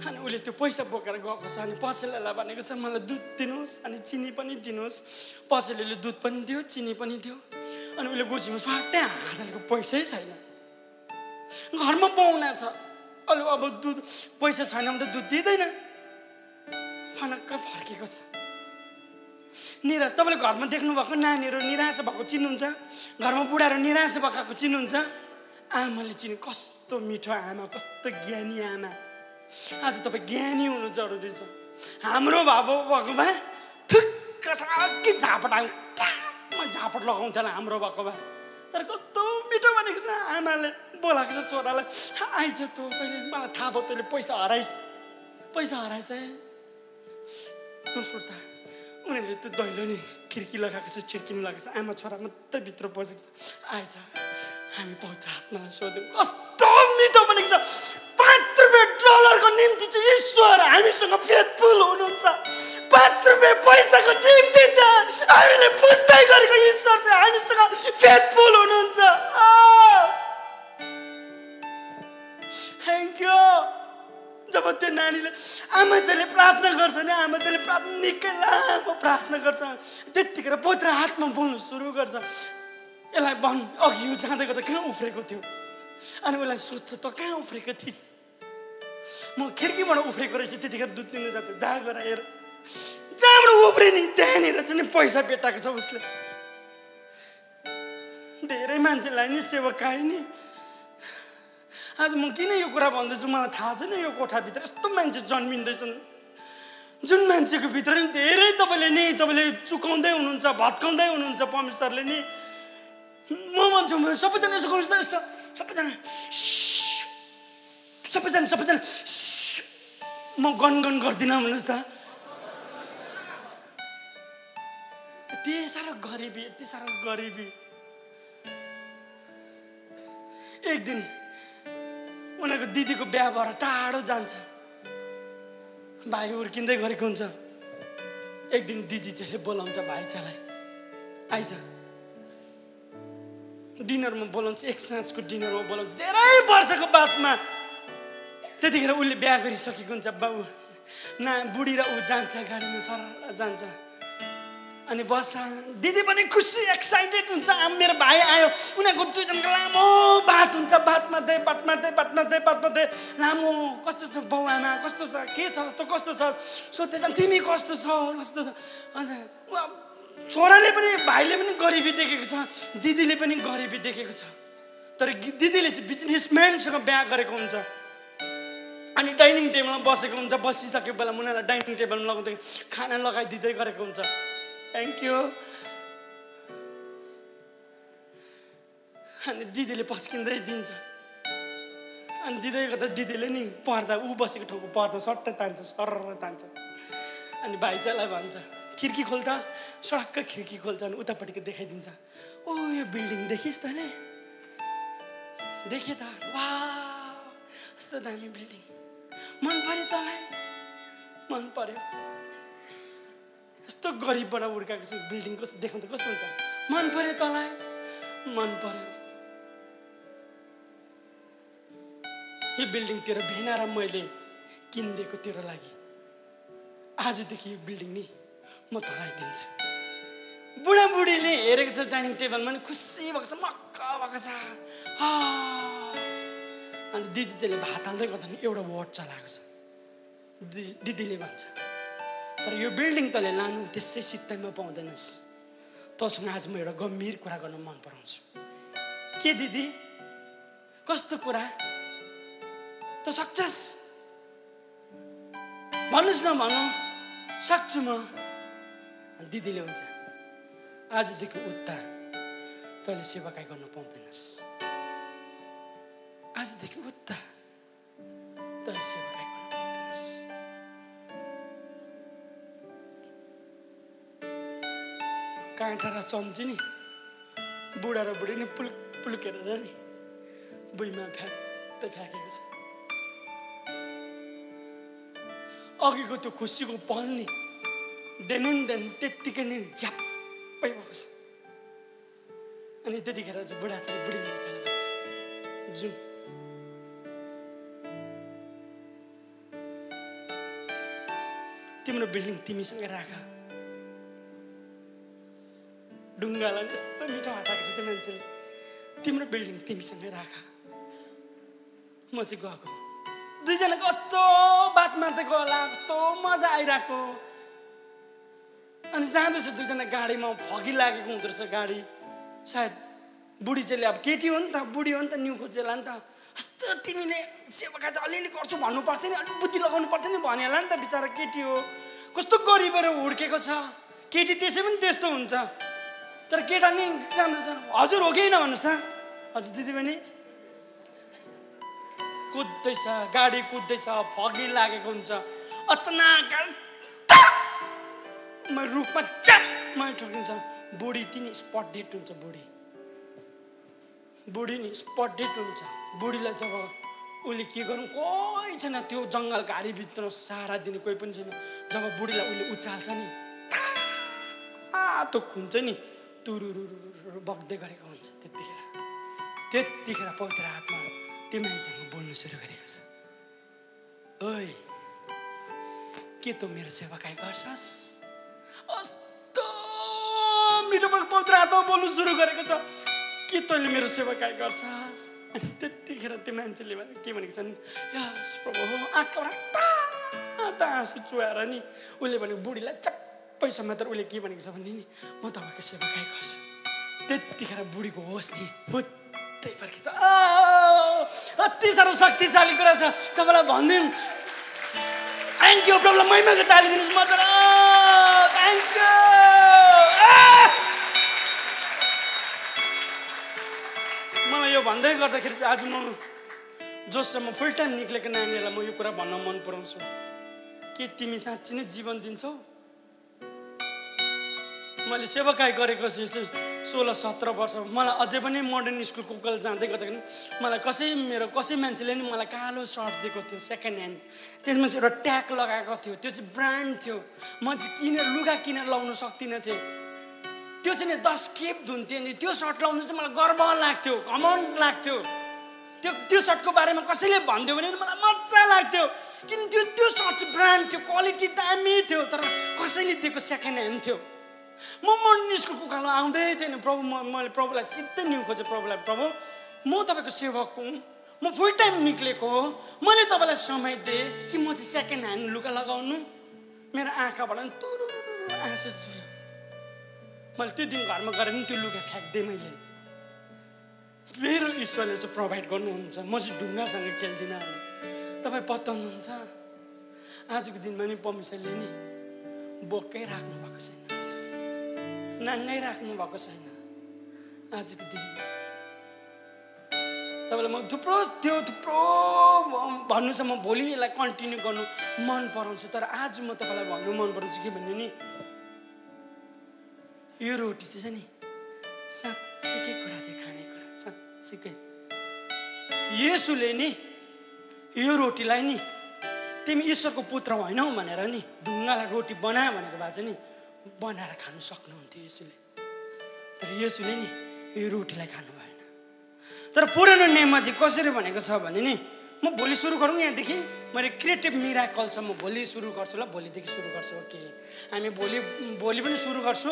अनि उसले त्यो पैसा बोकेर गएको छ। अनि पसलेलाई भनेको छ मलाई दुध दिनुहोस्, अनि चिनी पनि दिनुहोस्। पसलेले दुध पनि दियो, चिनी पनि दियो। अनि उसले गोजीमा स्वाटै हातको पैसै छैन, घरमा पाहुना छ। अब दुध पैसा छैन भने त दुध दिँदैन। फनक्क फर्केको छ, निराश। तपाईँले घरमा देख्नुभएको नानीहरू निराश भएको चिन्नुहुन्छ? घरमा बुढाहरू निराश भएको चिन्नुहुन्छ? आमाले चिन्नु, कस्तो मिठो आमा, कस्तो ज्ञानी आमा। आज तपाईँ ज्ञानी हुनु जरुरी छ। हाम्रो बाबु भएको भए ठुक्क छ कि झापट आउँ, झापट लगाउँथ्यो होला हाम्रो भएको भए। तर कस्तो मिठो भनेको छ आमाले, बोलाएको छ छोरालाई, आइज तैँले, मलाई थाहा भयो तैँले पैसा हराइस है। नसुर्ता, उनीहरूले त्यो दैलो नि खिड्की लगाएको छ, छिड्किनु लगाएको छ। आमा छोरा मात्रै भित्र बसेको छ। आइज हामी पवित्र आत्मालाई सोध्यौँ। कस्तो मिठो भनेको छ। 5 रुपियाँ डलरको निम्ति चाहिँ ईश्वर हामीसँग फेथफुल हुनुहुन्छ। 5 रुपियाँ पैसाको निम्ति चाहिँ हामीले पुस्दै गरेको ईश्वर चाहिँ हामीसँग फेथफुल हुनुहुन्छ। Thank you. जब त्यो नानीले आमाचाले प्रार्थना गर्छ नि, आमाचाले प्रार्थना निकै लामो प्रार्थना गर्छ, त्यतिखेर पवित्र आत्मा बोल्नु सुरु गर्छ। यसलाई भन्, अघि यो जाँदै गर्दा कहाँ उफ्रेको थियो? अनि उसलाई सोध्छ त कहाँ उफ्रेको थिइस्? म खिड्कीबाट उफ्रेको रहेछ, त्यतिखेर दुध दिनु जाँदा जा गएर हेर, जहाँबाट उब्रिने त्यहाँनिर चाहिँ नि पैसा भेटाएको छ उसले। धेरै मान्छेलाई नि सेवकाई नि। आज म किन यो कुरा भन्दैछु मलाई थाहा छैन। यो कोठाभित्र यस्तो मान्छे जन्मिँदैछन् जुन मान्छेको भित्र नि धेरै तपाईँले चुकाउँदै हुनुहुन्छ, भत्काउँदै हुनुहुन्छ परमेश्वरले नि। म भन्छु सबैजना यसो गर्नुहोस् त, यस्तो सबैजना म गन गर्दिनँ भन्नुहोस् त। यति साह्रो गरिबी। एक दिन उनीहरूको दिदीको बिहा भएर टाढो जान्छ, भाइ हुर्किँदै गरेको हुन्छ। एक दिन दिदी चाहिँ बोलाउँछ भाइचालाई, आइज डिनरमा बोलाउँछ, एक साँझको डिनरमा बोलाउँछ। धेरै वर्षको बादमा त्यतिखेर उसले बिहा गरिसकेको हुन्छ। बाउ बुढी र ऊ जान्छ, गाडीमा सर जान्छ अनि बस्छ। दिदी पनि खुसी एक्साइटेड हुन्छ, मेरो भाइ आयो। उनीहरूको दुईजनाको लामो बात हुन्छ, बात मार्दै लामो कस्तो छ बाउ आमा, कस्तो छ, के छ, तँ कस्तो छ सोध्दैछ, तिमी कस्तो छ। अन्त छोराले पनि भाइले पनि गरिबी देखेको छ, दिदीले पनि गरिबी देखेको छ। तर दिदीले चाहिँ बिजनेसम्यानसँग बिहा गरेको हुन्छ। अनि डाइनिङ टेबलमा बसेको हुन्छ, बसिसके बेला उनीहरूलाई डाइनिङ टेबलमा लगाउँदै खाना लगाइदिँदै गरेको हुन्छ। Thank you. अनि दिदीले पस्किँदै दिन्छ। अनि दिँदै गर्दा दिदीले नि पर्दा ऊ बसेको ठाउँको पर्दा सट्ट तान्छ, सरर तान्छ। अनि भाइचालाई भन्छ खिड्की खोल त, सडक्क खिड्की खोल्छ। अनि उतापट्टिको देखाइदिन्छ, ओ यो बिल्डिङ देखिस् तैँले, देखेँ त, वाह कस्तो दामी बिल्डिङ, मन पर्यो तँलाई? मन पर्यो। यस्तो गरिबबाट हुर्काएको छ, बिल्डिङ कस्तो देखाउँदा कस्तो हुन्छ? मन पर्यो तँलाई? मन पर्यो। यो बिल्डिङ तेरो भेना र मैले किनिदिएको तेरो लागि, आजदेखि यो बिल्डिङ नि म तँलाई दिन्छु। बुढाबुढीले हेरेको छ डाइनिङ टेबलमा नि खुसी भएको छ, मक्क भएको छ। अनि दिदी त्यसले भात हाल्दै गर्दा नि एउटा वर्ड चलाएको छ। दिदीले भन्छ तर यो बिल्डिङ तँले लानु त्यसै सित्तैमा पाउँदैनस्। तँसँग आज म एउटा गम्भीर कुरा गर्न मन पराउँछु। के दिदी, कस्तो कुरा? तँ सक्छस्? भन्नुहोस् न, भन्नु सक्छु म। दिदीले भन्छ आजदेखि उता तैँले सेवाकाई गर्न पाउँदैनस्। आजदेखि उता तैँले सेवाकाई गर्न पाउँदैनस्। काँटा र चम्ची नि बुढा र बुढी नि पुल्केर नि भुइँमा फ्याँकेको छ। अघिको त्यो खुसीको पल नि देन त्यत्तिकै नै झ्याप्पै भएको छ। अनि त्यतिखेर चाहिँ बुढीले भन्छ जुन तिम्रो बिल्डिङ तिमीसँगै राख। ढुङ्गालाई यस्तो मिठो हटाएको छ त्यो मान्छेले, तिम्रो बिल्डिङ तिमीसँगै राख। म चाहिँ गएको, दुईजना कस्तो बात मार्दै होला, कस्तो मजा आइरहेको। अनि जाँदैछ दुईजना गाडीमा, फगी लागेको हुँदो रहेछ गाडी। सायद बुढी चाहिँ अब केटी हो नि त, बुढी हो नि त, न्यु खोजेला नि त। कस्तो तिमीले सेवाकाई त अलिअलि गर्छु भन्नु पर्थ्यो नि, अलिक बुद्धि लगाउनु पर्थ्यो नि भनेला नि त। बिचरा केटी हो, कस्तो गरिबेर हुर्केको छ। केटी त्यसै पनि त्यस्तो हुन्छ, तर केटा नि जान्दछ। हजुर हो कि होइन भन्नुहोस् त हजुर दिदीबहिनी? कुद्दैछ गाडी, कुद्दैछ, फगी लागेको हुन्छ। अचानक रुखमा च्याम्मै ठोकिन्छ। बुढी तिनी स्पट डेट हुन्छ। बुढी नि स्पट डेट हुन्छ। बुढीलाई जब उसले के गरौँ, कोही छैन त्यो जङ्गल घारीभित्र, सहारा दिने कोही पनि छैन। जब बुढीलाई उसले उचाल्छ नि, त्यो खुन चाहिँ नि तुरुरु बग्दै गरेको हुन्छ। त्यतिखेर पवित्र आत्मा त्यो मान्छेसँग बोल्नु सुरु गरेको छ, ओइ के तँ मेरो सेवाकाई गर्छस्? कस्तो मिठो पवित्र आत्मा बोल्नु सुरु गरेको छ, के तैँले मेरो सेवाकाई गर्छस्? अनि त्यतिखेर त्यो मान्छेले के भनेको छ नि, यस प्रभु, आँखाबाट आँसु चुहाएर नि उसले भने बुढीलाई चक्क पैसा मात्र उसले के भनेको छ भने नि म तपाईँको सेवाकाई गर्छु। त्यतिखेर बुढीको होस थिए फुत्तै फर्किन्छ। अति साह्रो शक्तिशाली कुरा छ। तपाईँलाई भनिदिउँ थ्याङ्क यू प्रभुलाई महिमाको ताली दिनुहोस्। म त थ्याङ्क यू। मलाई यो भन्दै गर्दाखेरि चाहिँ आज म जोसम्म फुल टाइम निक्लेको नानीहरूलाई म यो कुरा भन्न मन पराउँछु कि तिमी साँच्ची नै जीवन दिन्छौ। मैले सेवाकाई गरेको चाहिँ 16-17 वर्ष मलाई अझै पनि मोडर्न स्कुलको उकालो जाँदै गर्दाखेरि मलाई कसै मान्छेले नि मलाई कालो सर्ट दिएको थियो सेकेन्ड ह्यान्ड। त्यसमा चाहिँ एउटा ट्याग लगाएको थियो, त्यो चाहिँ ब्रान्ड थियो। म चाहिँ लुगा किनेर लाउन सक्दिनँ थिएँ। त्यो चाहिँ नि 10 खेप धुन्थेँ नि। त्यो सर्ट लाउनु चाहिँ मलाई गर्व लाग्थ्यो, घमण्ड लाग्थ्यो। त्यो सर्टको बारेमा कसैले भनिदियो भने मलाई मजा लाग्थ्यो किन त्यो सर्ट चाहिँ ब्रान्ड थियो, क्वालिटी दामी थियो, तर कसैले दिएको सेकेन्ड ह्यान्ड थियो। म मोडर्न स्कुलको उकालो आउँदै थिएँ नि प्रभु, मैले प्रभुलाई सिधै न्यु खोजेँ। प्रभुलाई प्रभु म तपाईँको सेवक हुँ, म फुल टाइम निक्लेको हो, मैले तपाईँलाई समय दिएँ कि म चाहिँ सेकेन्ड ह्यान्ड लुगा लगाउनु। मेरो आँखाबाट नि तुरु आँसु चुयो। मैले त्यो दिन घरमा गएर नि त्यो लुगा फ्याँक्दिएँ। मैले मेरो ईश्वरले चाहिँ प्रोभाइड गर्नुहुन्छ। म चाहिँ ढुङ्गासँग खेल्दिनँ। तपाईँ पत्ताउनुहुन्छ आजको दिनमा नि परमेश्वरले नि बोक्कै राख्नु भएको छैन, नाङ्गै राख्नु भएको छैन। आजको दिन तपाईँलाई म थुप्रो भन्नु छ। म भोलि यसलाई कन्टिन्यू गर्नु मन पराउँछु, तर आज म तपाईँलाई भन्नु मन पराउँछु के भन्नु नि, यो रोटी चाहिँ नि साँच्चीकै कुरा थियो, खाने कुरा साँच्चीकै। येशूले नि यो रोटीलाई नि तिमी ईश्वरको पुत्र होइनौ भनेर नि ढुङ्गालाई रोटी बना भनेको भए चाहिँ नि बनाएर खानु सक्नुहुन्थ्यो येशूले। तर येशूले नि यो रोटीलाई खानु भएन। तर पुरानो नियममा चाहिँ कसरी भनेको छ भने नि, म भोलि सुरु गरौँ यहाँदेखि। मैले क्रिएटिभ मिराकल छ, म भोलि सुरु गर्छु ल, भोलिदेखि सुरु गर्छु। ओके, हामी भोलि पनि सुरु गर्छु।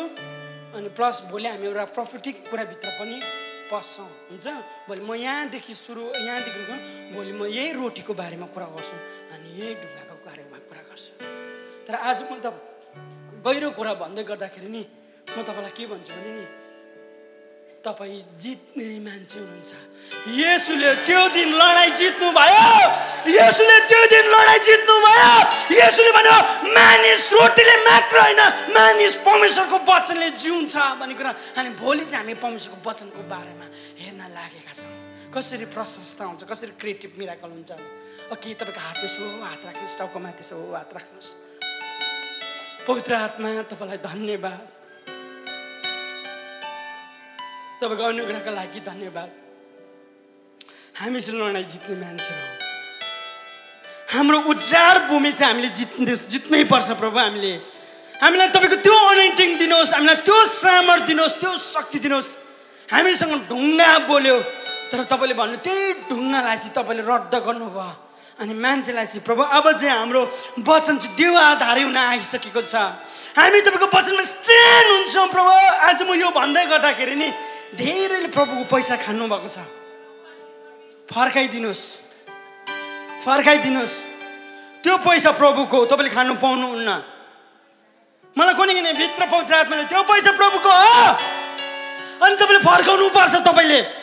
अनि प्लस भोलि हामी एउटा प्रोफेटिक कुराभित्र पनि पस्छौँ, हुन्छ। भोलि म यहाँदेखि भोलि म यही रोटीको बारेमा कुरा गर्छु अनि यही ढुङ्गाको बारेमा कुरा गर्छु। तर आज म त गहिरो कुरा भन्दै गर्दाखेरि नि म तपाईँलाई के भन्छु भने नि, तपाईँ जित्ने मान्छे हुनुहुन्छ। येशूले त्यो दिन लडाइँ जित्नु भयो। येशूले त्यो दिन लडाइँ जित्नु भयो। येशूले भन्यो मानिस रोटीले मात्र होइन, मानिस परमेश्वरको वचनले जिउँछ भन्ने कुरा। अनि भोलि चाहिँ हामी परमेश्वरको वचनको बारेमा हेर्न लागेका छौँ। कसरी प्रशंसा हुन्छ, कसरी क्रिएटिभ मिराकल हुन्छ। ओके, तपाईँको हातमा यसो हात राख्नुहोस्, टाउको माथि यसो हात राख्नुहोस्। पवित्र आत्मा तपाईँलाई धन्यवाद, तपाईँको अनुग्रहका लागि धन्यवाद। हामी चाहिँ लडाइँ जित्ने मान्छे हो। हाम्रो उजाड भूमि चाहिँ हामीले जित्नै पर्छ प्रभु। हामीलाई तपाईँको त्यो अनोइन्टिङ दिनुहोस्, हामीलाई त्यो सामर्थ्य दिनुहोस्, त्यो शक्ति दिनुहोस्। हामीसँग ढुङ्गा बोल्यो, तर तपाईँले भन्नु त्यही ढुङ्गालाई चाहिँ तपाईँले रद्द गर्नुभयो। अनि मान्छेलाई चाहिँ प्रभु अब चाहिँ हाम्रो वचन चाहिँ देवाधारी हुन आइसकेको छ। हामी तपाईँको वचनमा स्ट्यान्ड हुन्छौँ प्रभु। आज म यो भन्दै गर्दाखेरि नि धेरैले प्रभुको पैसा खानु भएको छ। फर्काइदिनुहोस् त्यो पैसा प्रभुको, तपाईँले खानु पाउनुहुन्न। मलाई कुनै किन भित्र पवित्र आत्माले त्यो पैसा प्रभुको हो अनि तपाईँले फर्काउनु पर्छ। तपाईँले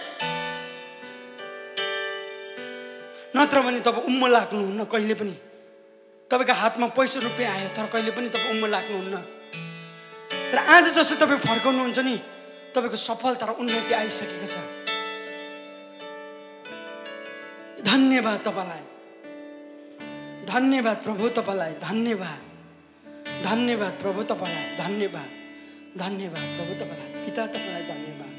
नत्र भने तपाईँ उम्म लाग्नुहुन्न कहिले पनि। तपाईँको हातमा पैसा रुपियाँ आयो तर कहिले पनि तपाईँ उम्म लाग्नुहुन्न। तर आज जस्तो तपाईँ फर्काउनुहुन्छ नि तपाईँको सफलता र उन्नति आइसकेको छ। धन्यवाद तपाईँलाई, धन्यवाद प्रभु तपाईँलाई, धन्यवाद प्रभु तपाईँलाई, धन्यवाद प्रभु तपाईँलाई, पिता तपाईँलाई धन्यवाद।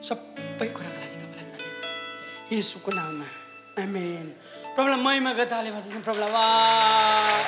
सबै कुराको लागि तपाईँलाई धन्यवाद येशूको नाममा, आमेन। प्रभुलाई महिमा गर्दा प्रभुलाई वाह।